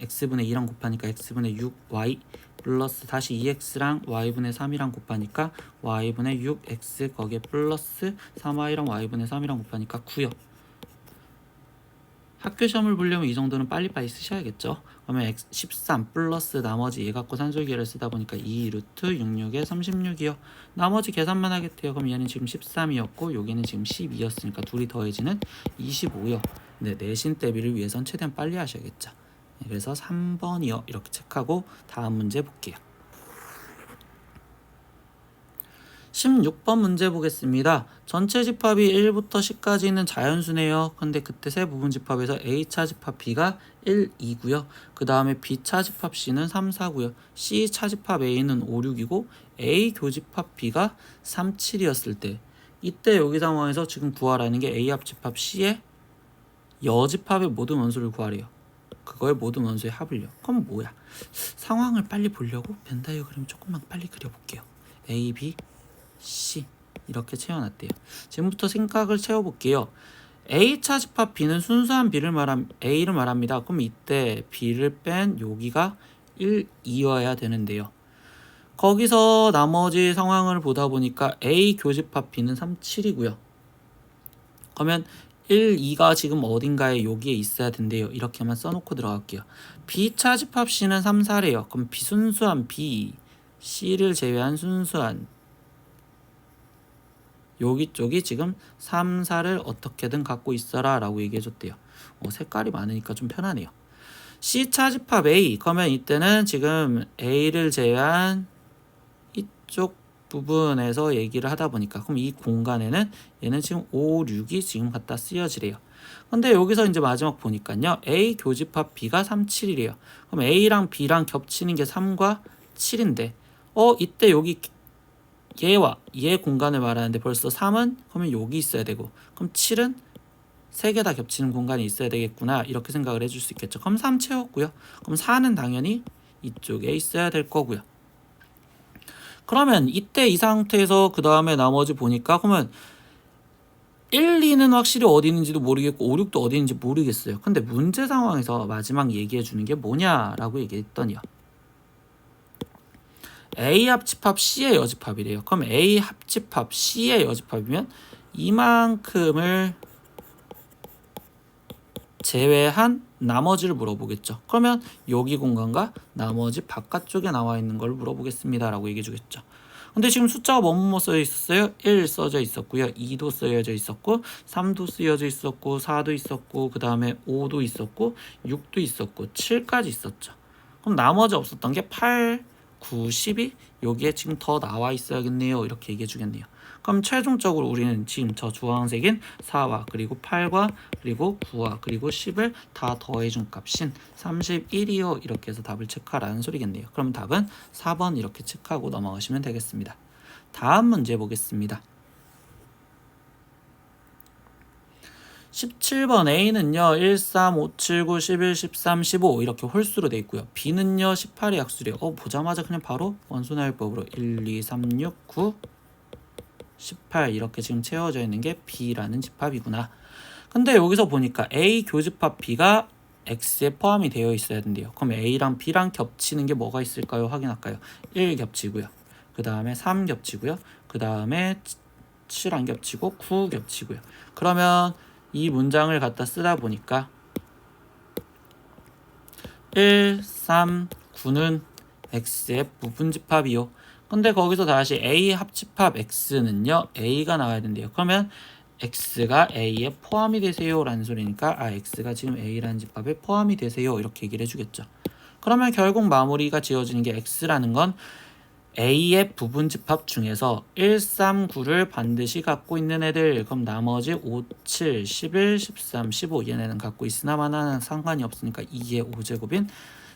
x분의 2랑 곱하니까 x분의 6y 플러스 다시 2x랑 y분의 3이랑 곱하니까 y분의 6x 거기에 플러스 3y랑 y분의 3이랑 곱하니까 9요. 학교 시험을 보려면 이 정도는 빨리빨리 쓰셔야겠죠. 그러면 13 플러스 나머지 얘 갖고 산술기를 쓰다 보니까 2 루트 66에 36이요. 나머지 계산만 하겠대요. 그럼 얘는 지금 13이었고 여기는 지금 12였으니까 둘이 더해지는 25요. 네, 내신 대비를 위해선 최대한 빨리 하셔야겠죠. 네, 그래서 3번이요. 이렇게 체크하고 다음 문제 볼게요. 16번 문제 보겠습니다. 전체 집합이 1부터 10까지는 자연수네요. 근데 그때 세 부분 집합에서 A차 집합 B가 1, 2고요. 그 다음에 B차 집합 C는 3, 4고요. C차 집합 A는 5, 6이고 A 교집합 B가 3, 7이었을 때 이때 여기 상황에서 지금 구하라는 게 A 합집합 C의 여집합의 모든 원소를 구하래요. 그거의 모든 원소의 합을요. 그럼 뭐야? 상황을 빨리 보려고 벤 다이어그램 조금만 빨리 그려볼게요. A, B, C 이렇게 채워놨대요. 지금부터 생각을 채워볼게요. A차 집합 B는 순수한 A를 말합니다. 그럼 이때 B를 뺀 여기가 1, 2여야 되는데요. 거기서 나머지 상황을 보다 보니까 A 교집합 B는 3, 7이고요. 그러면 1, 2가 지금 어딘가에 여기에 있어야 된대요. 이렇게만 써놓고 들어갈게요. B차 집합 C는 3, 4래요. 그럼 비순수한 B, C를 제외한 순수한 여기 쪽이 지금 3, 4를 어떻게든 갖고 있어라 라고 얘기해줬대요. 색깔이 많으니까 좀 편하네요. C차 집합 A 그러면 이때는 지금 A를 제외한 이쪽 부분에서 얘기를 하다 보니까 그럼 이 공간에는 얘는 지금 5, 6이 지금 갖다 쓰여지래요. 근데 여기서 이제 마지막 보니까요. A 교집합 B가 3, 7이래요. 그럼 A랑 B랑 겹치는 게 3과 7인데 이때 여기 얘와 얘 공간을 말하는데 벌써 3은 그러면 여기 있어야 되고 그럼 7은 3개 다 겹치는 공간이 있어야 되겠구나 이렇게 생각을 해줄 수 있겠죠. 그럼 3 채웠고요. 그럼 4는 당연히 이쪽에 있어야 될 거고요. 그러면 이때 이 상태에서 그 다음에 나머지 보니까 그러면 1, 2는 확실히 어디 있는지도 모르겠고 5, 6도 어디 있는지 모르겠어요. 근데 문제 상황에서 마지막 얘기해 주는 게 뭐냐라고 얘기했더니요. A 합집합 C의 여집합이래요. 그럼 A 합집합 C의 여집합이면 이만큼을 제외한 나머지를 물어보겠죠. 그러면 여기 공간과 나머지 바깥쪽에 나와 있는 걸 물어보겠습니다 라고 얘기해 주겠죠. 근데 지금 숫자가 뭐뭐 써져 있었어요? 1 써져 있었고요. 2도 쓰여져 있었고 3도 쓰여져 있었고 4도 있었고 그 다음에 5도 있었고 6도 있었고 7까지 있었죠. 그럼 나머지 없었던 게 8, 9, 10이 여기에 지금 더 나와 있어야겠네요. 이렇게 얘기해 주겠네요. 그럼 최종적으로 우리는 지금 저 주황색인 4와 그리고 8과 그리고 9와 그리고 10을 다 더해준 값인 31이요. 이렇게 해서 답을 체크하라는 소리겠네요. 그럼 답은 4번 이렇게 체크하고 넘어가시면 되겠습니다. 다음 문제 보겠습니다. 17번 A는요 1, 3, 5, 7, 9, 11, 13, 15 이렇게 홀수로 돼 있고요. B는요 18의 약수래요. 보자마자 그냥 바로 원소나열법으로 1, 2, 3, 6, 9, 18 이렇게 지금 채워져 있는 게 B라는 집합이구나. 근데 여기서 보니까 A 교집합 B가 X에 포함이 되어 있어야 된대요. 그럼 A랑 B랑 겹치는 게 뭐가 있을까요? 확인할까요? 1 겹치고요. 그 다음에 3 겹치고요. 그 다음에 7 안 겹치고 9 겹치고요. 그러면 이 문장을 갖다 쓰다 보니까 1, 3, 9는 X의 부분집합이요. 근데 거기서 다시 A 합집합 X는요 A가 나와야 된대요. 그러면 X가 A에 포함이 되세요 라는 소리니까 X가 지금 A라는 집합에 포함이 되세요 이렇게 얘기를 해주겠죠. 그러면 결국 마무리가 지어지는 게 X라는 건 A의 부분집합 중에서 1, 3, 9를 반드시 갖고 있는 애들 그럼 나머지 5, 7, 11, 13, 15 얘네는 갖고 있으나 마나는 상관이 없으니까 2의 5제곱인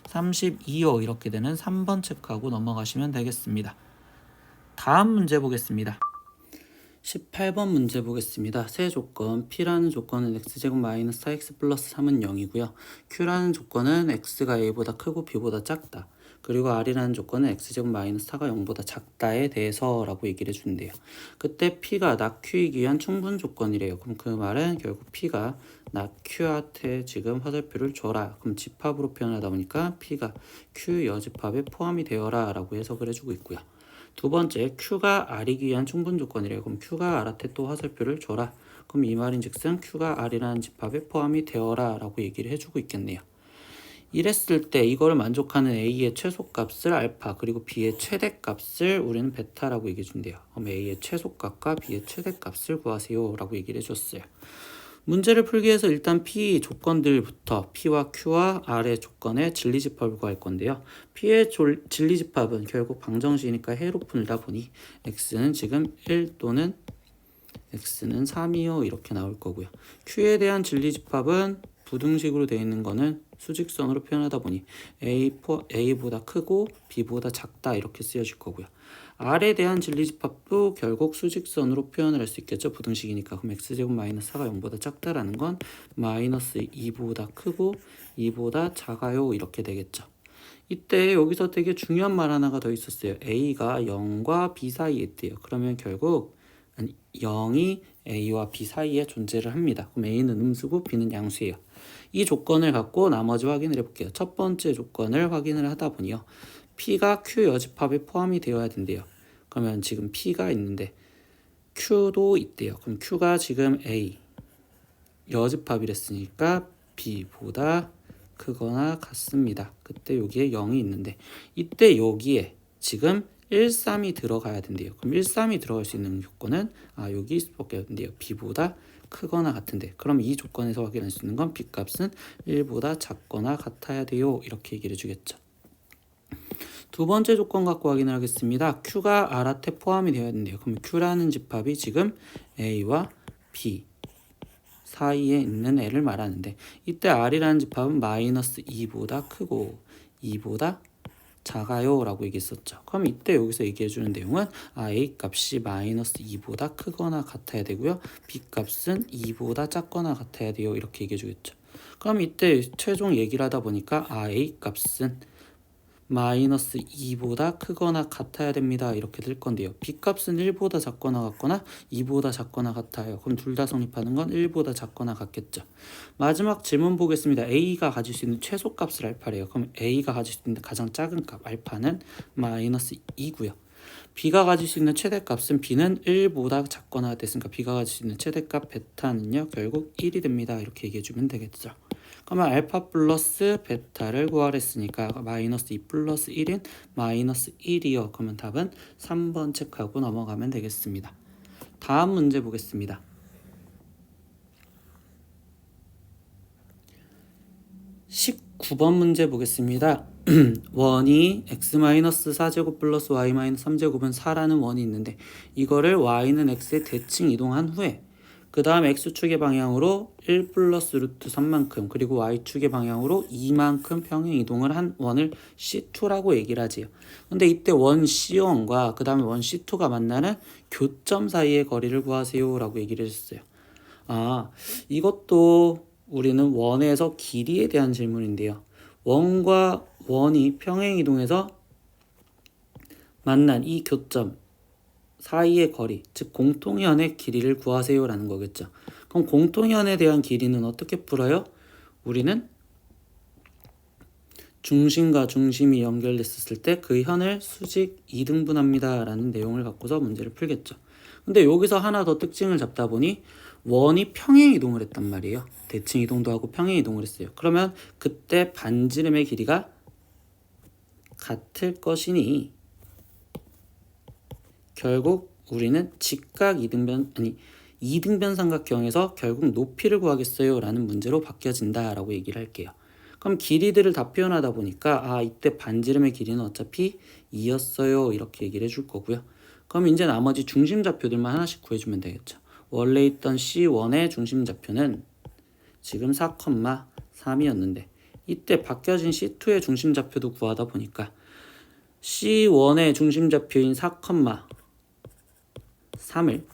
32요 이렇게 되는 3번 체크하고 넘어가시면 되겠습니다. 다음 문제 보겠습니다. 18번 문제 보겠습니다. 세 조건 P라는 조건은 X제곱 마이너스 4X 플러스 3은 0이고요. Q라는 조건은 X가 A보다 크고 B보다 작다. 그리고 r이라는 조건은 x제곱 마이너스 4가 0보다 작다에 대해서 라고 얘기를 해준대요. 그때 p가 낙 q이기 위한 충분 조건이래요. 그럼 그 말은 결국 p가 낙 q한테 지금 화살표를 줘라. 그럼 집합으로 표현하다 보니까 p가 q 여집합에 포함이 되어라 라고 해석을 해주고 있고요. 두 번째, q가 r이기 위한 충분 조건이래요. 그럼 q가 r한테 또 화살표를 줘라. 그럼 이 말인즉슨 q가 r이라는 집합에 포함이 되어라 라고 얘기를 해주고 있겠네요. 이랬을 때 이거를 만족하는 a의 최소값을 알파 그리고 b의 최대값을 우리는 베타라고 얘기해 준대요. 그럼 a의 최소값과 b의 최대값을 구하세요 라고 얘기를 해줬어요. 문제를 풀기 위해서 일단 p 조건들부터 p와 q와 r의 조건의 진리집합을 구할 건데요. p의 진리집합은 결국 방정식이니까 해로 풀다 보니 x는 지금 1 또는 x는 3이요 이렇게 나올 거고요. q에 대한 진리집합은 부등식으로 되어 있는 거는 수직선으로 표현하다 보니 a보다 크고 b보다 작다 이렇게 쓰여질 거고요. r에 대한 진리집합도 결국 수직선으로 표현을 할 수 있겠죠. 부등식이니까. 그럼 x제곱 마이너스 4가 0보다 작다라는 건 마이너스 2보다 크고 2보다 작아요 이렇게 되겠죠. 이때 여기서 되게 중요한 말 하나가 더 있었어요. a가 0과 b 사이에 있대요. 그러면 결국 0이 a와 b 사이에 존재를 합니다. 그럼 a는 음수고 b는 양수예요. 이 조건을 갖고 나머지 확인을 해볼게요. 첫 번째 조건을 확인을 하다 보니요. p가 q 여집합에 포함이 되어야 된대요. 그러면 지금 p가 있는데 q도 있대요. 그럼 q가 지금 a 여집합이랬으니까 b보다 크거나 같습니다. 그때 여기에 0이 있는데 이때 여기에 지금 1, 3이 들어가야 된대요. 그럼 1, 3이 들어갈 수 있는 조건은 여기 수밖에 없는데요. b보다 크거나 같은데 그럼 이 조건에서 확인할 수 있는 건 b값은 1보다 작거나 같아야 돼요. 이렇게 얘기를 해주겠죠. 두 번째 조건 갖고 확인을 하겠습니다. q가 r한테 포함이 되어야 된대요. 그럼 q라는 집합이 지금 a와 b 사이에 있는 애를 말하는데 이때 r이라는 집합은 마이너스 2보다 크고 2보다 작아요 라고 얘기했었죠. 그럼 이때 여기서 얘기해주는 내용은 a 값이 마이너스 2보다 크거나 같아야 되고요. b 값은 2보다 작거나 같아야 돼요. 이렇게 얘기해주겠죠. 그럼 이때 최종 얘기를 하다 보니까 a 값은 마이너스 2보다 크거나 같아야 됩니다. 이렇게 될 건데요. b값은 1보다 작거나 같거나 2보다 작거나 같아요. 그럼 둘 다 성립하는 건 1보다 작거나 같겠죠. 마지막 질문 보겠습니다. a가 가질 수 있는 최소값을 알파래요. 그럼 a가 가질 수 있는 가장 작은 값 알파는 마이너스 2고요. b가 가질 수 있는 최대값은 b는 1보다 작거나 같았으니까 b가 가질 수 있는 최대값 베타는요. 결국 1이 됩니다. 이렇게 얘기해주면 되겠죠. 그러면 알파 플러스 베타를 구하랬으니까 마이너스 2 플러스 1인 마이너스 1이요. 그러면 답은 3번 체크하고 넘어가면 되겠습니다. 다음 문제 보겠습니다. 19번 문제 보겠습니다. 원이 x-4제곱 플러스 y-3제곱은 4라는 원이 있는데 이거를 y는 x에 대칭 이동한 후에 그 다음 x축의 방향으로 1 플러스 루트 3만큼 그리고 y축의 방향으로 2만큼 평행 이동을 한 원을 C2라고 얘기를 하지요. 근데 이때 원 C1과 그 다음에 원 C2가 만나는 교점 사이의 거리를 구하세요 라고 얘기를 했어요. 이것도 우리는 원에서 길이에 대한 질문인데요. 원과 원이 평행 이동해서 만난 이 교점 사이의 거리, 즉 공통현의 길이를 구하세요 라는 거겠죠. 그럼 공통현에 대한 길이는 어떻게 풀어요? 우리는 중심과 중심이 연결됐을 때 그 현을 수직 2등분합니다 라는 내용을 갖고서 문제를 풀겠죠. 근데 여기서 하나 더 특징을 잡다 보니 원이 평행 이동을 했단 말이에요. 대칭 이동도 하고 평행 이동을 했어요. 그러면 그때 반지름의 길이가 같을 것이니 결국 우리는 직각 이등변 삼각형에서 결국 높이를 구하겠어요 라는 문제로 바뀌어진다 라고 얘기를 할게요. 그럼 길이들을 다 표현하다 보니까 이때 반지름의 길이는 어차피 2였어요 이렇게 얘기를 해줄 거고요. 그럼 이제 나머지 중심좌표들만 하나씩 구해주면 되겠죠. 원래 있던 C1의 중심좌표는 지금 4,3이었는데 이때 바뀌어진 C2의 중심좌표도 구하다 보니까 C1의 중심좌표인 4,3을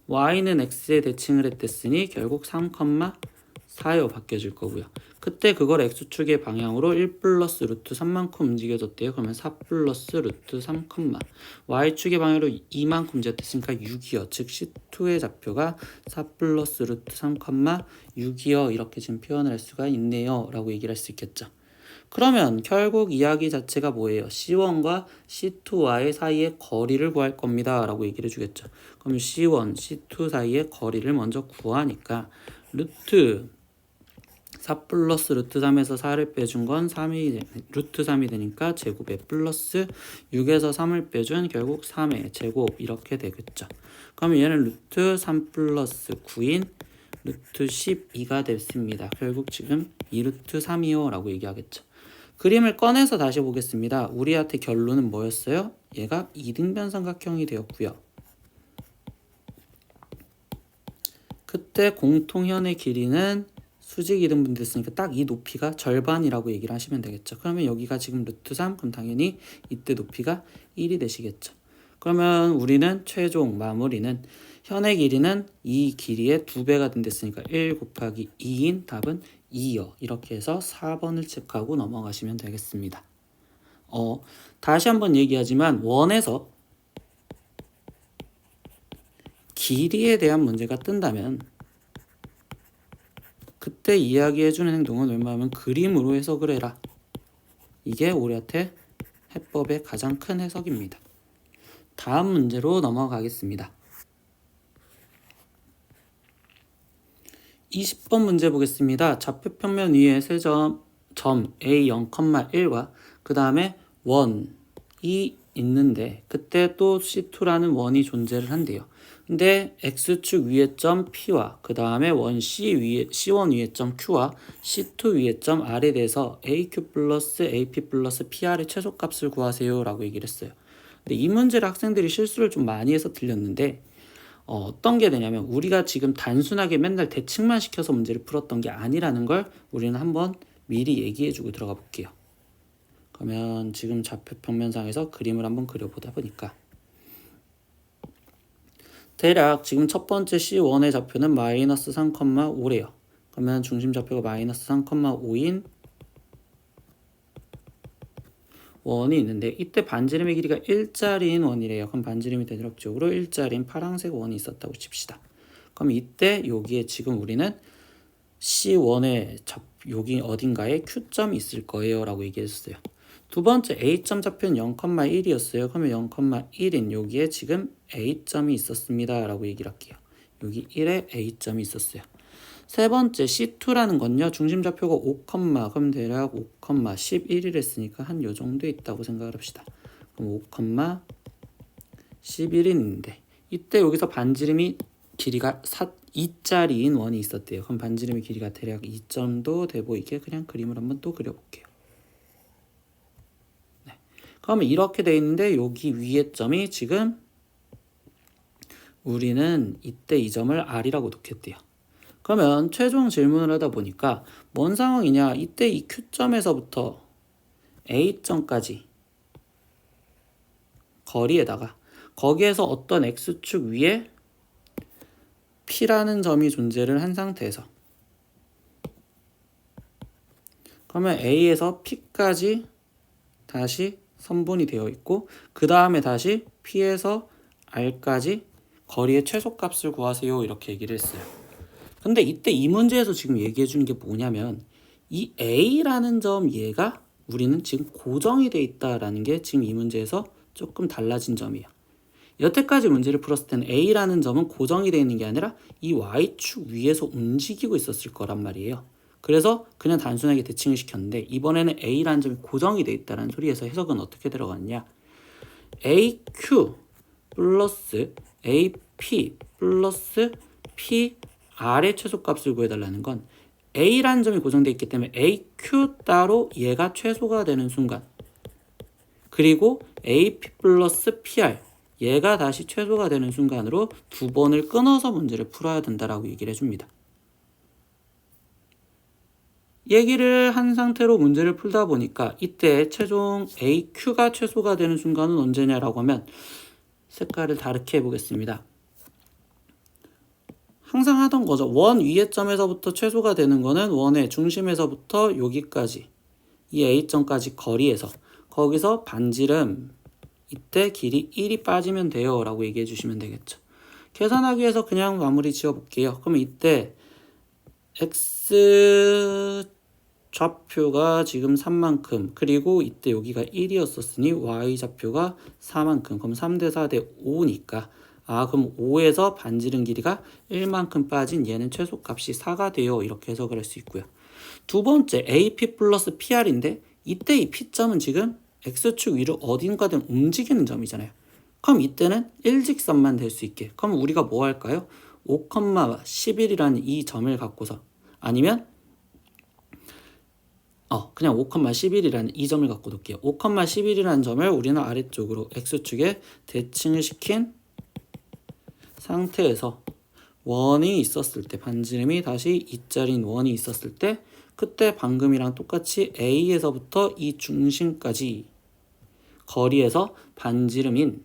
y는 x에 대칭을 했댔으니 결국 3,4요 바뀌어질 거고요. 그때 그걸 x축의 방향으로 1 플러스 루트 3만큼 움직여줬대요. 그러면 4 플러스 루트 3, y축의 방향으로 2만큼 움직였으니까 6이요. 즉 C2의 좌표가 4 플러스 루트 3, 6이요. 이렇게 지금 표현을 할 수가 있네요. 라고 얘기를 할 수 있겠죠. 그러면 결국 이야기 자체가 뭐예요? C1과 C2와의 사이의 거리를 구할 겁니다. 라고 얘기를 해주겠죠. 그럼 C1, C2 사이의 거리를 먼저 구하니까 루트 4 플러스 루트 3에서 4를 빼준 건 3이 루트 3이 되니까 제곱에 플러스 6에서 3을 빼준 결국 3의 제곱 이렇게 되겠죠. 그러면 얘는 루트 3 플러스 9인 루트 12가 됐습니다. 결국 지금 2루트 3이요 라고 얘기하겠죠. 그림을 꺼내서 다시 보겠습니다. 우리한테 결론은 뭐였어요? 얘가 이등변삼각형이 되었고요. 그때 공통현의 길이는 수직 이등분 됐으니까 딱 이 높이가 절반이라고 얘기를 하시면 되겠죠. 그러면 여기가 지금 루트 3, 그럼 당연히 이때 높이가 1이 되시겠죠. 그러면 우리는 최종 마무리는 현의 길이는 이 길이의 2배가 된댔으니까 1 곱하기 2인 답은 2요. 이렇게 해서 4번을 체크하고 넘어가시면 되겠습니다. 다시 한번 얘기하지만 원에서 길이에 대한 문제가 뜬다면 그때 이야기해주는 행동은 웬만하면 그림으로 해석을 해라. 이게 우리한테 해법의 가장 큰 해석입니다. 다음 문제로 넘어가겠습니다. 20번 문제 보겠습니다. 좌표평면 위에 세 점 A 0,1과 그 다음에 원이 있는데 그때 또 C2라는 원이 존재를 한대요. 근데 X축 위의 점 P와 그 다음에 원 C1 위의 점 Q와 C2 위의 점 R에 대해서 AQ 플러스 AP 플러스 PR의 최소값을 구하세요 라고 얘기를 했어요. 근데 이 문제를 학생들이 실수를 좀 많이 해서 틀렸는데 어떤 게 되냐면 우리가 지금 단순하게 맨날 대칭만 시켜서 문제를 풀었던 게 아니라는 걸 우리는 한번 미리 얘기해주고 들어가 볼게요. 그러면 지금 좌표평면상에서 그림을 한번 그려보다 보니까 대략 지금 첫 번째 C1의 좌표는 마이너스 3,5래요. 그러면 중심 좌표가 마이너스 3,5인 원이 있는데 이때 반지름의 길이가 1짜리인 원이래요. 그럼 반지름이 대략적으로 1짜리인 파란색 원이 있었다고 칩시다. 그럼 이때 여기에 지금 우리는 C1의 여기 어딘가에 Q점이 있을 거예요 라고 얘기했어요. 두 번째 A점 좌표는 0,1이었어요. 그러면 0,1인 여기에 지금 A점이 있었습니다 라고 얘기를 할게요. 여기 1에 A점이 있었어요. 세 번째 C2라는 건요. 중심 좌표가 5, 그럼 대략 5, 11을 했으니까 한 요 정도 있다고 생각을 합시다. 그럼 5, 11이 있는데 이때 여기서 반지름이 길이가 2짜리인 원이 있었대요. 그럼 반지름의 길이가 대략 2점도 돼 보이게 그냥 그림을 한번 또 그려볼게요. 네. 그러면 이렇게 돼 있는데 여기 위에 점이 지금 우리는 이때 이 점을 R이라고 놓겠대요. 그러면 최종 질문을 하다 보니까 뭔 상황이냐, 이때 이 Q점에서부터 A점까지 거리에다가 거기에서 어떤 X축 위에 P라는 점이 존재를 한 상태에서 그러면 A에서 P까지 다시 선분이 되어 있고 그 다음에 다시 P에서 R까지 거리의 최소값을 구하세요 이렇게 얘기를 했어요. 근데 이때 이 문제에서 지금 얘기해 주는 게 뭐냐면 이 A라는 점 얘가 우리는 지금 고정이 돼 있다라는 게 지금 이 문제에서 조금 달라진 점이에요. 여태까지 문제를 풀었을 때는 A라는 점은 고정이 되어 있는 게 아니라 이 Y축 위에서 움직이고 있었을 거란 말이에요. 그래서 그냥 단순하게 대칭을 시켰는데 이번에는 A라는 점이 고정이 되어 있다는 소리에서 해석은 어떻게 들어갔냐, AQ 플러스 AP 플러스 PR의 최소값을 구해달라는 건 A라는 점이 고정되어 있기 때문에 AQ 따로 얘가 최소가 되는 순간 그리고 AP 플러스 PR 얘가 다시 최소가 되는 순간으로 두 번을 끊어서 문제를 풀어야 된다라고 얘기를 해줍니다. 얘기를 한 상태로 문제를 풀다 보니까 이때 최종 AQ가 최소가 되는 순간은 언제냐라고 하면 색깔을 다르게 해보겠습니다. 항상 하던 거죠. 원 위의 점에서부터 최소가 되는 거는 원의 중심에서부터 여기까지 이 A점까지 거리에서 거기서 반지름 이때 길이 1이 빠지면 돼요 라고 얘기해 주시면 되겠죠. 계산하기 위해서 그냥 마무리 지어 볼게요. 그럼 이때 X 좌표가 지금 3만큼 그리고 이때 여기가 1이었었으니 Y 좌표가 4만큼 그럼 3대 4대 5니까 그럼 5에서 반지름 길이가 1만큼 빠진 얘는 최소값이 4가 돼요. 이렇게 해석을 할 수 있고요. 두 번째 AP 플러스 PR인데 이때 이 P점은 지금 X축 위로 어딘가든 움직이는 점이잖아요. 그럼 이때는 일직선만 될 수 있게 그럼 우리가 뭐 할까요? 5,11이라는 이 점을 갖고서 아니면 그냥 5,11이라는 이 점을 갖고 놓을게요. 5,11이라는 점을 우리는 아래쪽으로 X축에 대칭을 시킨 상태에서 원이 있었을 때 반지름이 다시 2짜리인 원이 있었을 때 그때 방금이랑 똑같이 A에서부터 이 중심까지 거리에서 반지름인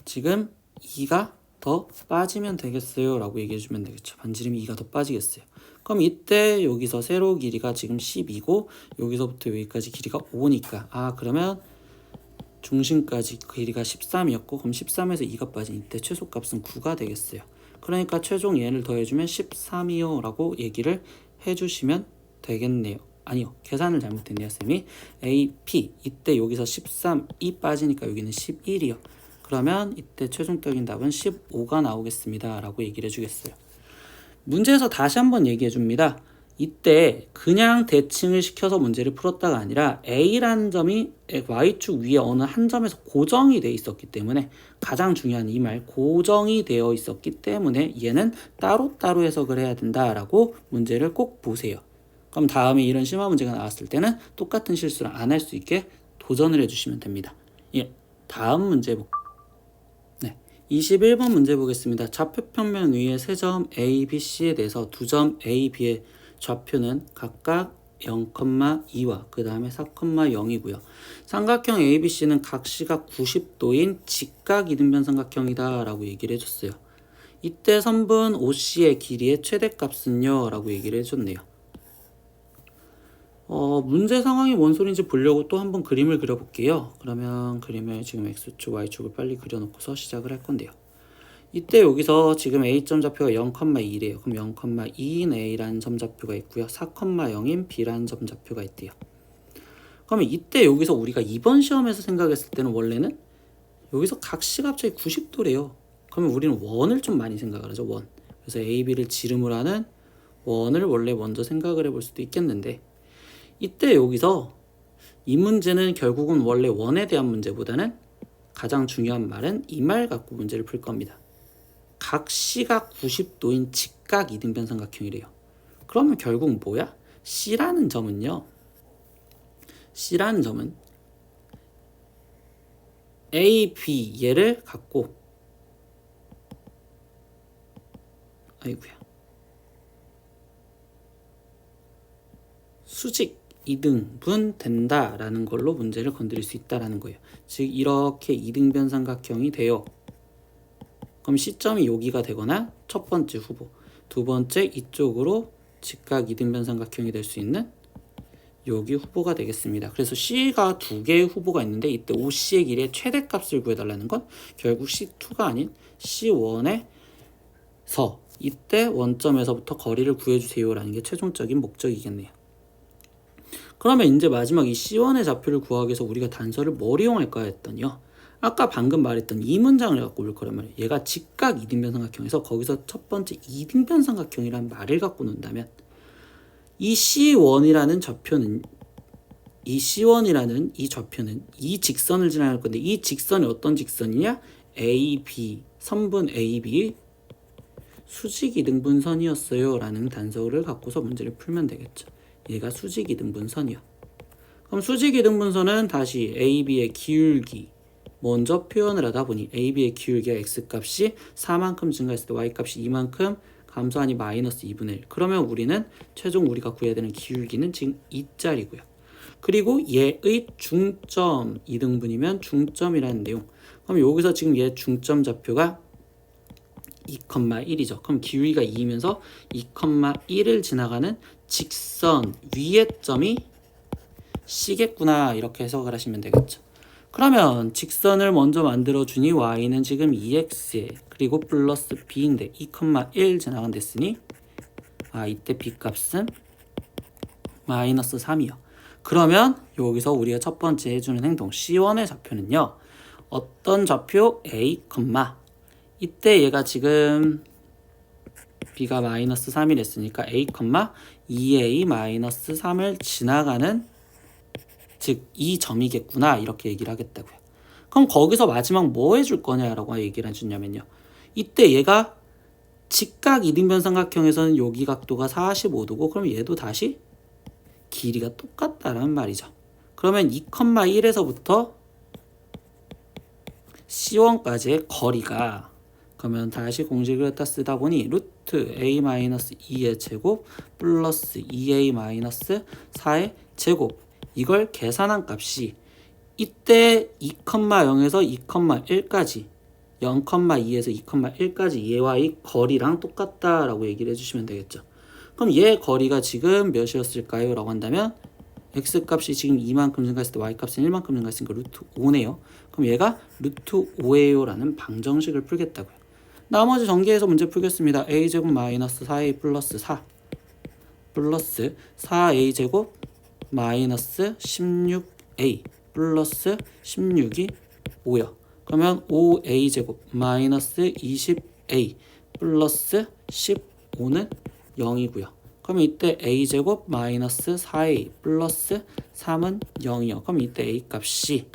지금 2가 더 빠지면 되겠어요 라고 얘기해 주면 되겠죠. 반지름이 2가 더 빠지겠어요. 그럼 이때 여기서 세로 길이가 지금 10이고 여기서부터 여기까지 길이가 5니까 그러면 중심까지 길이가 13이었고 그럼 13에서 2가 빠진 이때 최소값은 9가 되겠어요. 그러니까 최종 얘를 더해주면 13이요 라고 얘기를 해주시면 되겠네요. 아니요, 계산을 잘못했네요 쌤이. AP 이때 여기서 13이 빠지니까 여기는 11이요. 그러면 이때 최종적인 답은 15가 나오겠습니다 라고 얘기를 해주겠어요. 문제에서 다시 한번 얘기해 줍니다. 이때 그냥 대칭을 시켜서 문제를 풀었다가 아니라 A라는 점이 Y축 위에 어느 한 점에서 고정이 되어 있었기 때문에 가장 중요한 이 말 고정이 되어 있었기 때문에 얘는 따로따로 해석을 해야 된다라고 문제를 꼭 보세요. 그럼 다음에 이런 심화 문제가 나왔을 때는 똑같은 실수를 안 할 수 있게 도전을 해주시면 됩니다. 다음 문제 21번 문제 보겠습니다. 좌표평면 위에 세 점 A, B, C에 대해서 두 점 A, B의 좌표는 각각 0,2와 그 다음에 4,0이고요. 삼각형 ABC는 각 시각 90도인 직각 이등변 삼각형이다 라고 얘기를 해줬어요. 이때 선분 OC의 길이의 최대값은요 라고 얘기를 해줬네요. 문제 상황이 뭔 소리인지 보려고 또 한번 그림을 그려볼게요. 그러면 그림을 지금 X축, Y축을 빨리 그려놓고서 시작을 할 건데요. 이때 여기서 지금 A점 좌표가 0,2래요. 그럼 0,2인 A라는 점 좌표가 있고요. 4,0인 B라는 점 좌표가 있대요. 그러면 이때 여기서 우리가 이번 시험에서 생각했을 때는 원래는 여기서 각 시각차이 90도래요. 그러면 우리는 원을 좀 많이 생각을 하죠. 원. 그래서 A, B를 지름으로 하는 원을 원래 먼저 생각을 해볼 수도 있겠는데 이때 여기서 이 문제는 결국은 원래 원에 대한 문제보다는 가장 중요한 말은 이 말 갖고 문제를 풀 겁니다. 각 시각 90도인 직각 이등변 삼각형이래요. 그러면 결국 뭐야? C라는 점은요. C라는 점은 A, B 얘를 갖고 수직 이등분 된다라는 걸로 문제를 건드릴 수 있다라는 거예요. 즉 이렇게 이등변 삼각형이 돼요. 그럼 C점이 여기가 되거나 첫 번째 후보, 두 번째 이쪽으로 직각 이등변 삼각형이 될 수 있는 여기 후보가 되겠습니다. 그래서 C가 두 개의 후보가 있는데 이때 OC의 길이의 최대값을 구해달라는 건 결국 C2가 아닌 C1에서 이때 원점에서부터 거리를 구해주세요라는 게 최종적인 목적이겠네요. 그러면 이제 마지막 이 C1의 좌표를 구하기 위해서 우리가 단서를 뭘 이용할까 했더니요. 아까 방금 말했던 이 문장을 갖고 올 거란 말이에요. 얘가 직각 이등변 삼각형에서 거기서 첫 번째 이등변 삼각형이라는 말을 갖고 논다면 이 C1이라는 좌표는 이 C1이라는 이 좌표는 이 직선을 지나갈 건데 이 직선이 어떤 직선이냐? AB, 선분 AB 수직 이등분선이었어요 라는 단서를 갖고서 문제를 풀면 되겠죠. 얘가 수직 이등분선이요. 그럼 수직 이등분선은 다시 AB의 기울기 먼저 표현을 하다 보니 AB의 기울기가 X값이 4만큼 증가했을 때 Y값이 2만큼 감소하니 마이너스 2분의 1. 그러면 우리는 최종 우리가 구해야 되는 기울기는 지금 2짜리고요. 그리고 얘의 중점 이등분이면 중점이라는 내용. 그럼 여기서 지금 얘 중점 좌표가 2,1이죠. 그럼 기울기가 2이면서 2,1을 지나가는 직선 위의 점이 C겠구나 이렇게 해석을 하시면 되겠죠. 그러면 직선을 먼저 만들어주니 y는 지금 2x에 그리고 플러스 b인데 2,1 지나간댔으니 이때 b 값은 마이너스 3이요. 그러면 여기서 우리가 첫 번째 해주는 행동 C1의 좌표는요. 어떤 좌표? A, 이때 얘가 지금 b가 마이너스 3이랬으니까 A, 2a 마이너스 3을 지나가는 즉 이 점이겠구나 이렇게 얘기를 하겠다고요. 그럼 거기서 마지막 뭐 해줄 거냐라고 얘기를 해주냐면요. 이때 얘가 직각 이등변삼각형에서는 여기 각도가 45도고 그럼 얘도 다시 길이가 똑같다라는 말이죠. 그러면 2,1에서부터 C1까지의 거리가 그러면 다시 공식을 갖다 쓰다 보니 루트 a-2의 제곱 플러스 2a-4의 제곱 이걸 계산한 값이 이때 2,0에서 2,1까지 0,2에서 2,1까지 얘와의 거리랑 똑같다라고 얘기를 해주시면 되겠죠. 그럼 얘 거리가 지금 몇이었을까요? 라고 한다면 x값이 지금 2만큼 증가했을 때 y값은 1만큼 증가했으니까 루트 5네요. 그럼 얘가 루트 5예요 라는 방정식을 풀겠다고요. 나머지 전개해서 문제 풀겠습니다. a제곱 마이너스 4a 플러스 4 플러스 4a제곱 마이너스 16a 플러스 16이 5요. 그러면 5a제곱 마이너스 20a 플러스 15는 0이고요. 그럼 이때 a제곱 마이너스 4a 플러스 3은 0이요. 그럼 이때 a 값이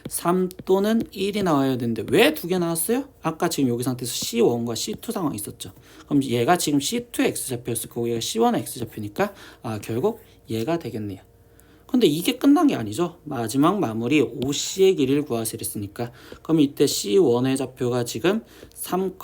3 또는 1이 나와야 되는데 왜 두 개 나왔어요? 아까 지금 여기 상태에서 C1과 C2 상황이 있었죠. 그럼 얘가 지금 C2의 X좌표였을 거고 얘가 C1의 X좌표니까 결국 얘가 되겠네요. 근데 이게 끝난 게 아니죠. 마지막 마무리 OC의 길이를 구하세요 했으니까 그럼 이때 C1의 좌표가 지금 3,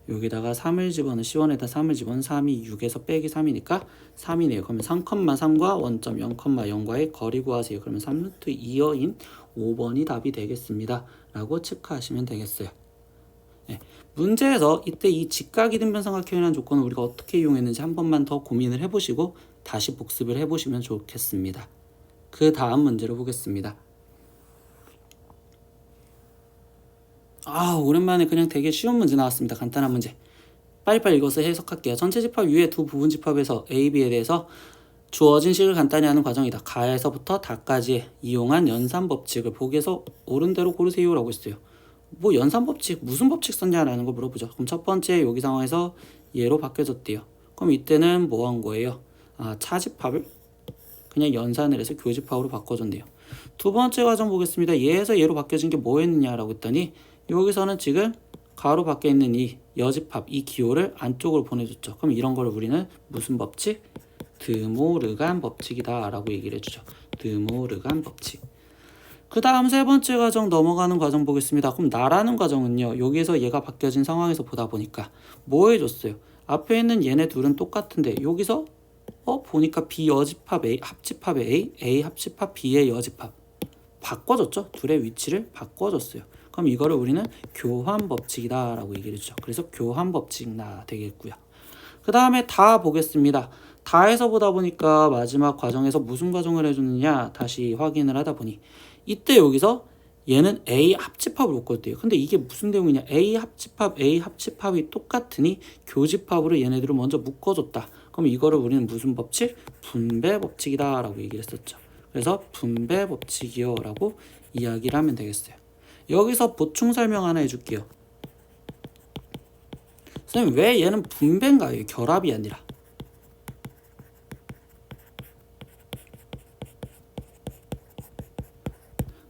여기다가 3을 집어넣은 C1에다 3을 집어넣은 3이 6에서 빼기 3이니까 3이네요. 그러면 3,3과 원점 0,0과의 거리 구하세요. 그러면 3루트 2어인 5번이 답이 되겠습니다. 라고 체크하시면 되겠어요. 네. 문제에서 이때 이 직각이등변삼각형이라는 조건을 우리가 어떻게 이용했는지 한 번만 더 고민을 해보시고 다시 복습을 해보시면 좋겠습니다. 그 다음 문제를 보겠습니다. 오랜만에 그냥 되게 쉬운 문제 나왔습니다. 간단한 문제. 빨리빨리 읽어서 해석할게요. 전체 집합 위에 두 부분 집합에서 A, B에 대해서 주어진 식을 간단히 하는 과정이다. 가에서부터 다까지 이용한 연산법칙을 보기에서 옳은 대로 고르세요 라고 했어요. 뭐 연산법칙 무슨 법칙 썼냐라는 거 물어보죠. 그럼 첫 번째 여기 상황에서 얘로 바뀌어졌대요. 그럼 이때는 뭐 한 거예요? 차집합을 그냥 연산을 해서 교집합으로 바꿔줬네요. 두 번째 과정 보겠습니다. 얘에서 얘로 바뀌어진 게 뭐였느냐라고 했더니 여기서는 지금 가로 밖에 있는 이 여집합, 이 기호를 안쪽으로 보내줬죠. 그럼 이런 걸 우리는 무슨 법칙? 드모르간 법칙이다 라고 얘기를 해주죠. 드모르간 법칙. 그 다음 세 번째 과정 넘어가는 과정 보겠습니다. 그럼 나라는 과정은요. 여기에서 얘가 바뀌어진 상황에서 보다 보니까 뭐 해줬어요? 앞에 있는 얘네 둘은 똑같은데 여기서 보니까 B 여집합 A, 합집합 A, A 합집합 B의 여집합 바꿔줬죠. 둘의 위치를 바꿔줬어요. 그럼 이거를 우리는 교환 법칙이다 라고 얘기를 해주죠. 그래서 교환 법칙 나 되겠고요. 그 다음에 다 보겠습니다. 다에서 보다 보니까 마지막 과정에서 무슨 과정을 해줬느냐 다시 확인을 하다 보니 이때 여기서 얘는 A 합집합을 묶었대요. 근데 이게 무슨 내용이냐? A 합집합이 똑같으니 교집합으로 얘네들을 먼저 묶어줬다. 그럼 이거를 우리는 무슨 법칙? 분배 법칙이다 라고 얘기를 했었죠. 그래서 분배 법칙이요 라고 이야기를 하면 되겠어요. 여기서 보충 설명 하나 해줄게요. 선생님 왜 얘는 분배인가요? 결합이 아니라.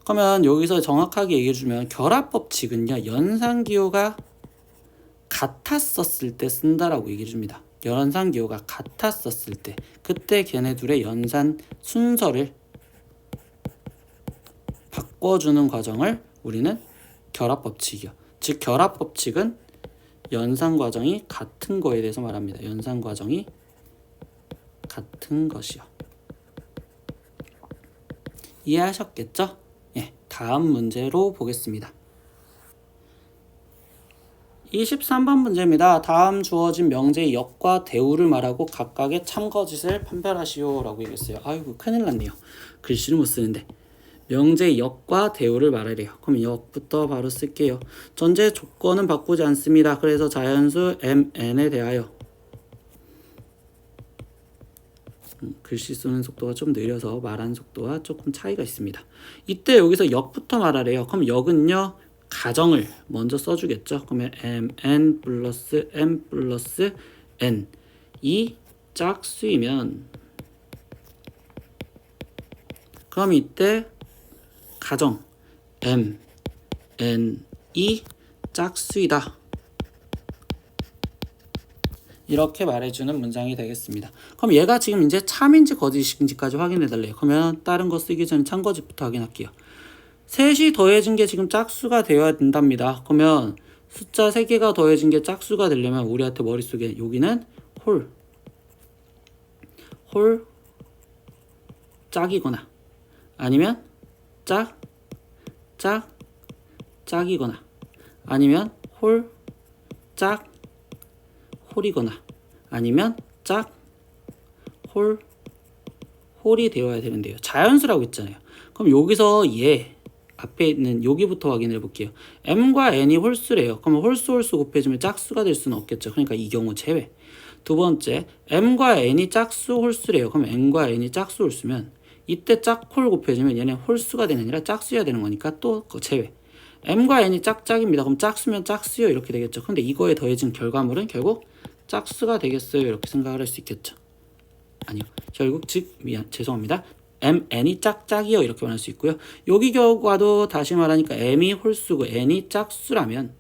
그러면 여기서 정확하게 얘기해주면 결합법칙은요. 연산기호가 같았었을 때 쓴다라고 얘기해줍니다. 연산기호가 같았었을 때 그때 걔네둘의 연산 순서를 바꿔주는 과정을 우리는 결합법칙이요. 즉 결합법칙은 연산과정이 같은 거에 대해서 말합니다. 연산과정이 같은 것이요. 이해하셨겠죠? 다음 문제로 보겠습니다. 23번 문제입니다. 다음 주어진 명제의 역과 대우를 말하고 각각의 참거짓을 판별하시오 라고 얘기했어요. 아이고 큰일 났네요. 글씨를 못 쓰는데. 명제의 역과 대우를 말하래요. 그럼 역부터 바로 쓸게요. 전제 조건은 바꾸지 않습니다. 그래서 자연수 mn에 대하여 글씨 쓰는 속도가 좀 느려서 말하는 속도와 조금 차이가 있습니다. 이때 여기서 역부터 말하래요. 그럼 역은요 가정을 먼저 써주겠죠. 그러면 mn 플러스 m 플러스 n 이 짝수이면 그럼 이때 가정 m n 이 짝수이다 이렇게 말해주는 문장이 되겠습니다. 그럼 얘가 지금 이제 참인지 거짓인지까지 확인해 달래요. 그러면 다른 거 쓰기 전에 참거짓부터 확인할게요. 셋이 더해진 게 지금 짝수가 되어야 된답니다. 그러면 숫자 3개가 더해진 게 짝수가 되려면 우리한테 머릿속에 여기는 홀 짝이거나 아니면 짝이거나 아니면 홀이거나 아니면 홀이 되어야 되는데요. 자연수라고 했잖아요. 그럼 여기서 얘 앞에 있는 여기부터 확인해 볼게요. m과 n이 홀수래요. 그럼 홀수 곱해주면 짝수가 될 수는 없겠죠. 그러니까 이 경우 제외. 두 번째, m과 n이 짝수 홀수래요. 그럼 n과 n이 짝수 홀수면 이때 짝홀 곱해주면 얘는 홀수가 되는 게 아니라 짝수여야 되는 거니까 또 제외. m과 n이 짝짝입니다. 그럼 짝수면 짝수요 이렇게 되겠죠. 근데 이거에 더해진 결과물은 결국 짝수가 되겠어요. 이렇게 생각을 할 수 있겠죠. 아니요. 결국 죄송합니다. mn이 짝짝이요 이렇게 말할 수 있고요. 여기 결과도 다시 말하니까 m이 홀수고 n이 짝수라면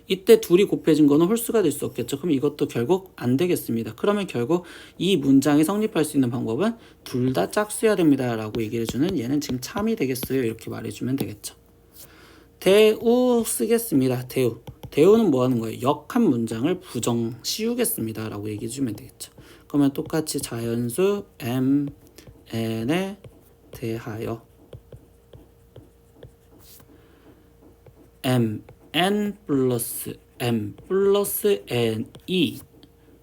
이때 둘이 곱해진 거는 홀수가 될 수 없겠죠. 그럼 이것도 결국 안 되겠습니다. 그러면 결국 이 문장이 성립할 수 있는 방법은 둘 다 짝수여야 됩니다 라고 얘기를 해주는 얘는 지금 참이 되겠어요 이렇게 말해주면 되겠죠. 대우 쓰겠습니다. 대우는 뭐 하는 거예요? 역한 문장을 부정 씌우겠습니다 라고 얘기해 주면 되겠죠. 그러면 똑같이 자연수 mn에 대하여 mn 플러스 m 플러스 n이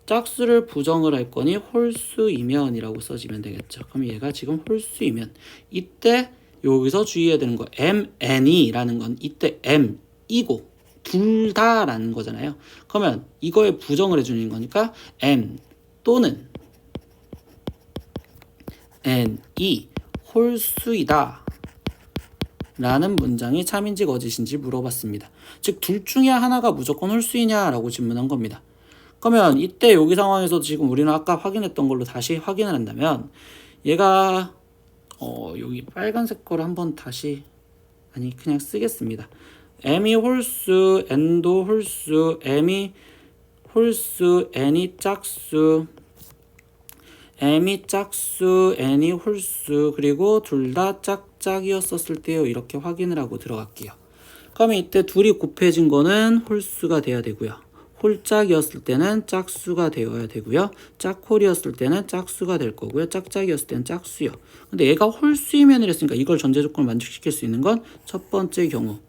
짝수를 부정을 할 거니 홀수이면 이라고 써지면 되겠죠. 그럼 얘가 지금 홀수이면 이때 여기서 주의해야 되는 거 mn이 라는 건 이때 m이고 둘 다라는 거잖아요. 그러면 이거에 부정을 해주는 거니까 m 또는 n이 홀수이다 라는 문장이 참인지 거짓인지 물어봤습니다. 즉 둘 중에 하나가 무조건 홀수이냐 라고 질문한 겁니다. 그러면 이때 여기 상황에서 지금 우리는 아까 확인했던 걸로 다시 확인을 한다면 얘가 여기 빨간색 거를 한번 다시 그냥 쓰겠습니다. m이 홀수, n도 홀수, m이 홀수, n이 짝수, m이 짝수, n이 홀수, 그리고 둘 다 짝짝이었었을 때요. 이렇게 확인을 하고 들어갈게요. 그러면 이때 둘이 곱해진 거는 홀수가 돼야 되고요. 홀짝이었을 때는 짝수가 되어야 되고요. 짝홀이었을 때는 짝수가 될 거고요. 짝짝이었을 때는 짝수요. 근데 얘가 홀수이면 이랬으니까 이걸 전제 조건을 만족시킬 수 있는 건 첫 번째 경우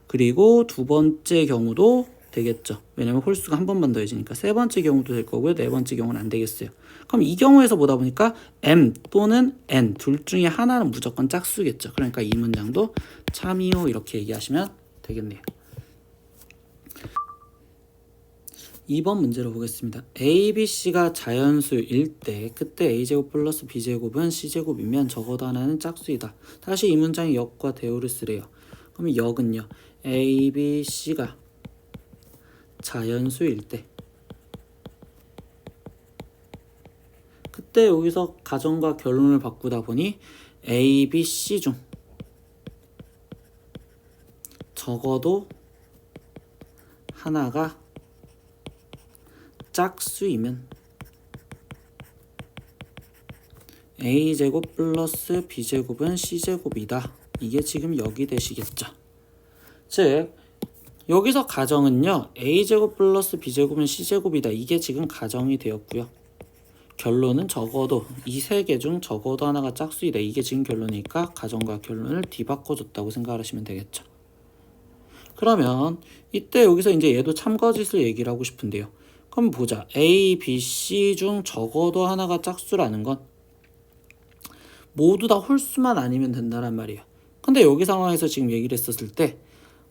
그리고 두 번째 경우도 되겠죠. 왜냐면 홀수가 한 번만 더해지니까 세 번째 경우도 될 거고요. 네 번째 경우는 안 되겠어요. 그럼 이 경우에서 보다 보니까 m 또는 n 둘 중에 하나는 무조건 짝수겠죠. 그러니까 이 문장도 참이요 이렇게 얘기하시면 되겠네요. 2번 문제로 보겠습니다. a, b, c가 자연수일 때 그때 a제곱 플러스 b제곱은 c제곱이면 적어도 하나는 짝수이다. 다시 이 문장의 역과 대우를 쓰래요. 그럼 역은요. a, b, c가 자연수일 때 그때 여기서 가정과 결론을 바꾸다 보니 a, b, c 중 적어도 하나가 짝수이면 a제곱 플러스 b제곱은 c제곱이다. 이게 지금 역이 되시겠죠. 즉 여기서 가정은요. a제곱 플러스 b제곱은 c제곱이다. 이게 지금 가정이 되었고요. 결론은 적어도 이 세 개 중 적어도 하나가 짝수이다. 이게 지금 결론이니까 가정과 결론을 뒤바꿔줬다고 생각을 하시면 되겠죠. 그러면 이때 여기서 이제 얘도 참거짓을 얘기를 하고 싶은데요. 그럼 보자. A, B, C 중 적어도 하나가 짝수라는 건 모두 다 홀수만 아니면 된다란 말이에요. 근데 여기 상황에서 지금 얘기를 했었을 때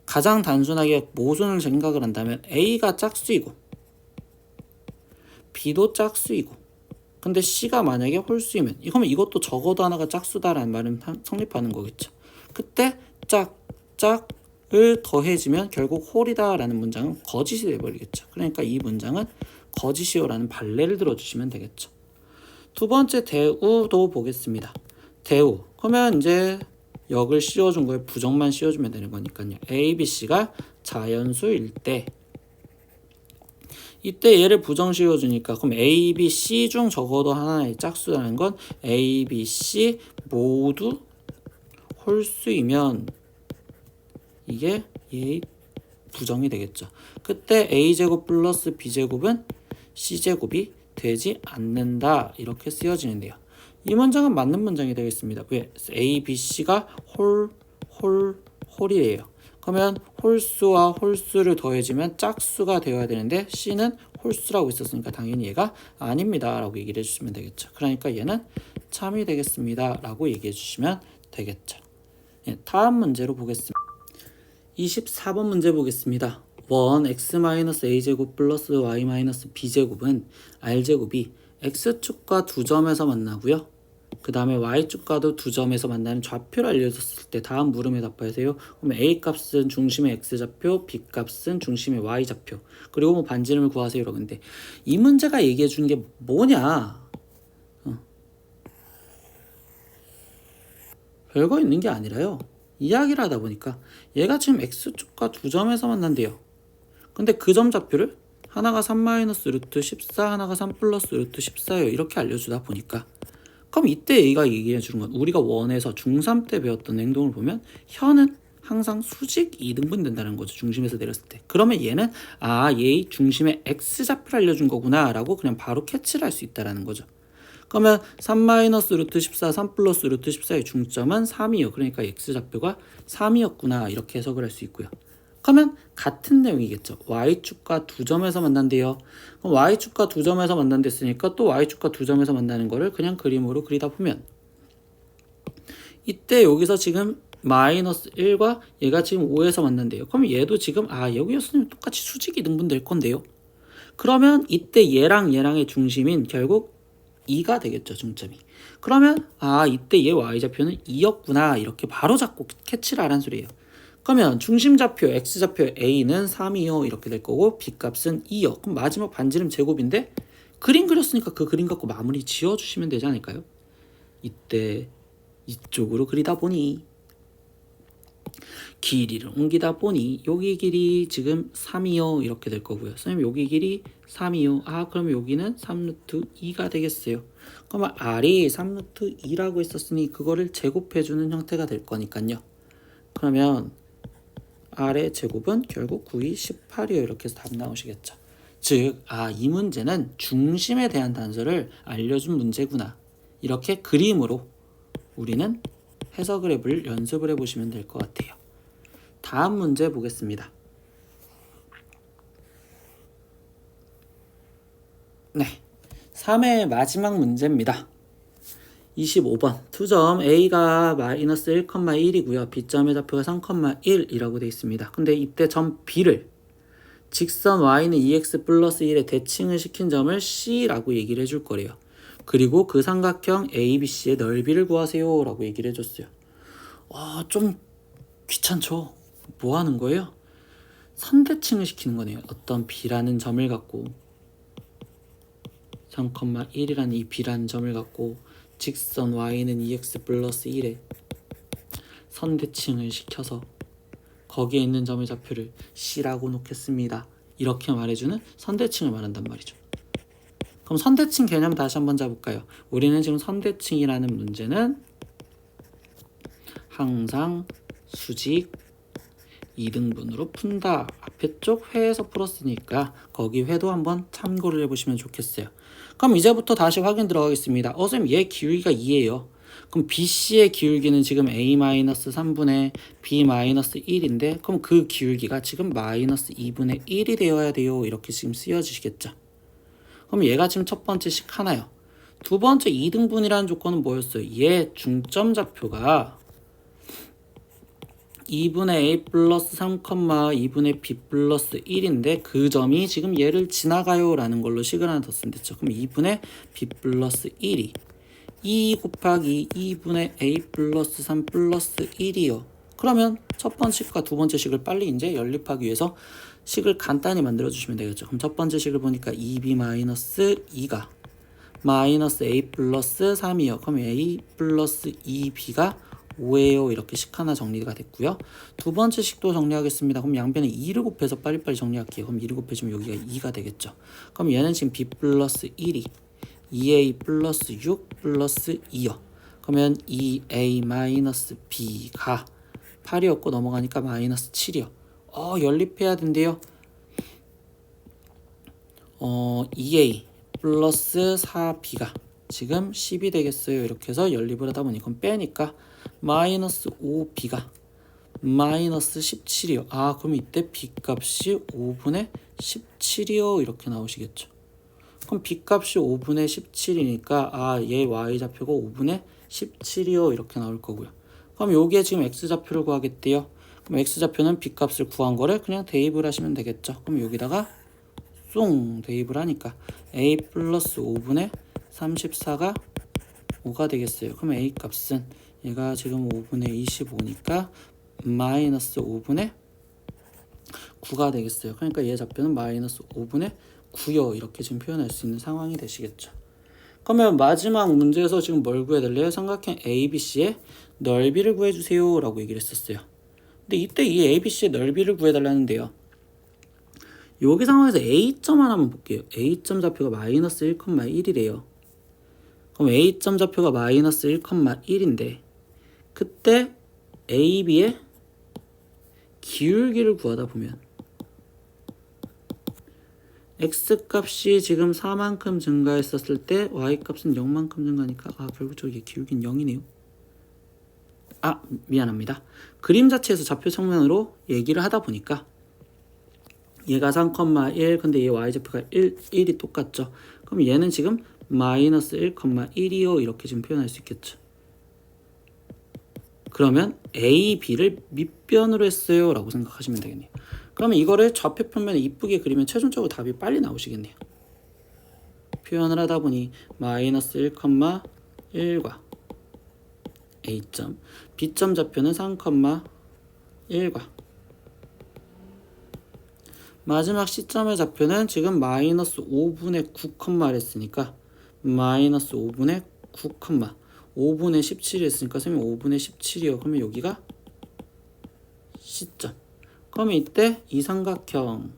가장 단순하게 모순을 생각을 한다면 A가 짝수이고 B도 짝수이고 근데 C가 만약에 홀수이면 그러면 이것도 적어도 하나가 짝수다라는 말은 성립하는 거겠죠. 그때 짝을 더해지면 결국 홀이다 라는 문장은 거짓이 돼버리겠죠. 그러니까 이 문장은 거짓이요 라는 발레를 들어주시면 되겠죠. 두 번째 대우도 보겠습니다. 대우 그러면 이제 역을 씌워준 거에 부정만 씌워주면 되는 거니까요. A, B, C가 자연수일 때 이때 얘를 부정 씌워주니까 그럼 A, B, C 중 적어도 하나의 짝수라는 건 A, B, C 모두 홀수이면 이게 얘의 부정이 되겠죠. 그때 A제곱 플러스 B제곱은 C제곱이 되지 않는다 이렇게 쓰여지는데요. 이 문장은 맞는 문장이 되겠습니다. 왜? A, B, C가 홀이래요. 그러면 홀수와 홀수를 더해지면 짝수가 되어야 되는데 C는 홀수라고 있었으니까 당연히 얘가 아닙니다 라고 얘기를 해주시면 되겠죠. 그러니까 얘는 참이 되겠습니다 라고 얘기해 주시면 되겠죠. 다음 문제로 보겠습니다. 24번 문제 보겠습니다. 1 x-a제곱 플러스 y-b제곱은 r제곱이 x축과 두 점에서 만나고요. 그 다음에 y축과도 두 점에서 만나는 좌표를 알려줬을 때 다음 물음에 답하세요. 그럼 a값은 중심의 x좌표, b값은 중심의 y좌표, 그리고 뭐 반지름을 구하세요 이러는데 이 문제가 얘기해 주는 게 뭐냐? 별거 있는 게 아니라요. 이야기를 하다 보니까 얘가 지금 x축과 두 점에서 만난대요. 근데 그 점 좌표를 하나가 3-루트 14, 하나가 3 플러스 루트 14예요. 이렇게 알려주다 보니까 그럼 이때 얘가 얘기해 주는 건 우리가 원에서 중3 때 배웠던 행동을 보면 현은 항상 수직 2등분 된다는 거죠. 중심에서 내렸을 때. 그러면 얘는 얘의 중심의 x좌표를 알려준 거구나 라고 그냥 바로 캐치를 할 수 있다는 거죠. 그러면 3-루트 14, 3 플러스 루트 14의 중점은 3이요. 그러니까 x좌표가 3이었구나 이렇게 해석을 할 수 있고요. 그러면 같은 내용이겠죠. y축과 두 점에서 만난대요. 그럼 y축과 두 점에서 만난댔으니까 또 y축과 두 점에서 만나는 거를 그냥 그림으로 그리다 보면 이때 여기서 지금 마이너스 1과 얘가 지금 5에서 만난대요. 그럼 얘도 지금 여기였으면 똑같이 수직이 등분될 건데요. 그러면 이때 얘랑 얘랑의 중심인 결국 2가 되겠죠. 중점이. 그러면 이때 얘 y좌표는 2였구나 이렇게 바로 잡고 캐치를 하란 소리예요. 그러면 중심좌표 x좌표 a는 3이요 이렇게 될 거고 b값은 2요. 그럼 마지막 반지름 제곱인데 그림 그렸으니까 그 그림 갖고 마무리 지어주시면 되지 않을까요? 이때 이쪽으로 그리다 보니 길이를 옮기다 보니 여기 길이 지금 3이요 이렇게 될 거고요. 선생님 여기 길이 3이요. 그럼 여기는 3루트 2가 되겠어요. 그러면 r이 3루트 2라고 했었으니 그거를 제곱해주는 형태가 될 거니까요. 그러면 r의 제곱은 결국 9이 18이요 이렇게 해서 답 나오시겠죠. 즉 이 문제는 중심에 대한 단서를 알려준 문제구나 이렇게 그림으로 우리는 해석을 해볼 연습을 해보시면 될 것 같아요. 다음 문제 보겠습니다. 네, 3의 마지막 문제입니다. 25번 투점 A가 마이너스 1,1이고요. B점의 좌표가 3,1이라고 되어 있습니다. 근데 이때 점 B를 직선 Y는 2x 플러스 1에 대칭을 시킨 점을 C라고 얘기를 해줄 거래요. 그리고 그 삼각형 ABC의 넓이를 구하세요 라고 얘기를 해줬어요. 좀 귀찮죠? 뭐 하는 거예요? 선대칭을 시키는 거네요. 어떤 B라는 점을 갖고 3,1이라는 이 B라는 점을 갖고 직선 y는 2x 플러스 1에 선대칭을 시켜서 거기에 있는 점의 좌표를 C라고 놓겠습니다. 이렇게 말해주는 선대칭을 말한단 말이죠. 그럼 선대칭 개념 다시 한번 잡을까요? 우리는 지금 선대칭이라는 문제는 항상 수직 2등분으로 푼다. 앞에 쪽 회에서 풀었으니까 거기 회도 한번 참고를 해보시면 좋겠어요. 그럼 이제부터 다시 확인 들어가겠습니다. 선생님 얘 기울기가 2예요. 그럼 BC의 기울기는 지금 A-3분의 B-1인데 그럼 그 기울기가 지금 마이너스 2분의 1이 되어야 돼요. 이렇게 지금 쓰여지시겠죠. 그럼 얘가 지금 첫 번째 식 하나요. 두 번째 2등분이라는 조건은 뭐였어요? 얘 중점 좌표가 2분의 A 플러스 3, 2분의 B 플러스 1인데 그 점이 지금 얘를 지나가요 라는 걸로 식을 하나 더 쓴댔죠. 그럼 2분의 B 플러스 1이 2 곱하기 2분의 A 플러스 3 플러스 1이요. 그러면 첫 번째 식과 두 번째 식을 빨리 이제 연립하기 위해서 식을 간단히 만들어 주시면 되겠죠. 그럼 첫 번째 식을 보니까 2B 마이너스 2가 마이너스 A 플러스 3이요. 그럼 A 플러스 2B가 5예요. 이렇게 식 하나 정리가 됐고요. 두 번째 식도 정리하겠습니다. 그럼 양변에 2를 곱해서 빨리빨리 정리할게요. 그럼 2를 곱해주면 여기가 2가 되겠죠. 그럼 얘는 지금 B 플러스 1이 2A 플러스 6 플러스 2요. 그러면 2A 마이너스 B가 8이었고 넘어가니까 마이너스 7이요. 연립해야 된대요. 2A 플러스 4B가 지금 10이 되겠어요. 이렇게 해서 연립을 하다 보니 그럼 빼니까 마이너스 5B가 마이너스 17이요. 그럼 이때 B 값이 5분의 17이요. 이렇게 나오시겠죠. 그럼 B 값이 5분의 17이니까 얘 Y좌표가 5분의 17이요. 이렇게 나올 거고요. 그럼 요게 지금 X좌표를 구하겠대요. 그럼 X좌표는 B 값을 구한 거를 그냥 대입을 하시면 되겠죠. 그럼 여기다가 쏭 대입을 하니까 A 플러스 5분의 34가 5가 되겠어요. 그럼 A 값은 얘가 지금 5분의 25니까 마이너스 5분의 9가 되겠어요. 그러니까 얘 좌표는 마이너스 5분의 9요. 이렇게 지금 표현할 수 있는 상황이 되시겠죠. 그러면 마지막 문제에서 지금 뭘 구해달래요? 삼각형 ABC의 넓이를 구해주세요 라고 얘기를 했었어요. 근데 이때 이 ABC의 넓이를 구해달라는데요. 여기 상황에서 A점 하나만 볼게요. A점 좌표가 마이너스 1,1이래요. 그럼 A점 좌표가 마이너스 1,1인데 그때 AB의 기울기를 구하다 보면 X값이 지금 4만큼 증가했었을 때 Y값은 0만큼 증가하니까 결국 저기 기울기는 0이네요. 미안합니다. 그림 자체에서 좌표 측면으로 얘기를 하다 보니까 얘가 3,1 근데 얘 Y좌표가 1이 똑같죠. 그럼 얘는 지금 마이너스 1,1이요. 이렇게 지금 표현할 수 있겠죠. 그러면 A, B를 밑변으로 했어요 라고 생각하시면 되겠네요. 그러면 이거를 좌표 평면에 이쁘게 그리면 최종적으로 답이 빨리 나오시겠네요. 표현을 하다 보니 마이너스 1,1과 A점, B점 좌표는 3,1과 마지막 C점의 좌표는 지금 마이너스 5분의 9, 했으니까 마이너스 5분의 9, 5분의 17이 했으니까 선생님 5분의 17이요. 그러면 여기가 C점. 그러면 이때 이 삼각형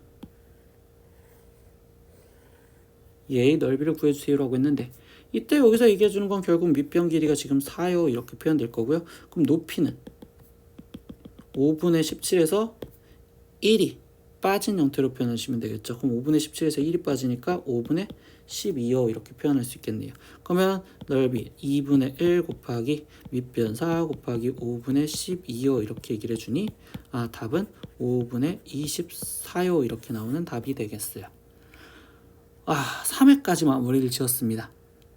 얘의 넓이를 구해주세요 라고 했는데 이때 여기서 얘기해주는 건 결국 밑변 길이가 지금 4요. 이렇게 표현될 거고요. 그럼 높이는 5분의 17에서 1이 빠진 형태로 표현하시면 되겠죠. 그럼 5분의 17에서 1이 빠지니까 5분의 12요. 이렇게 표현할 수 있겠네요. 그러면 넓이 2분의 1 곱하기 밑변 4 곱하기 5분의 12요. 이렇게 얘기를 해주니 답은 5분의 24요. 이렇게 나오는 답이 되겠어요. 3회까지 마무리를 지었습니다.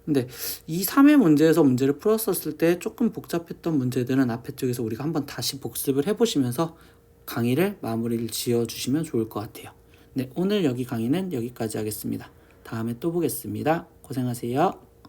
근데 이 3회 문제에서 문제를 풀었었을 때 조금 복잡했던 문제들은 앞에 쪽에서 우리가 한번 다시 복습을 해보시면서 강의를 마무리를 지어주시면 좋을 것 같아요. 네, 오늘 여기 강의는 여기까지 하겠습니다. 다음에 또 보겠습니다. 고생하세요.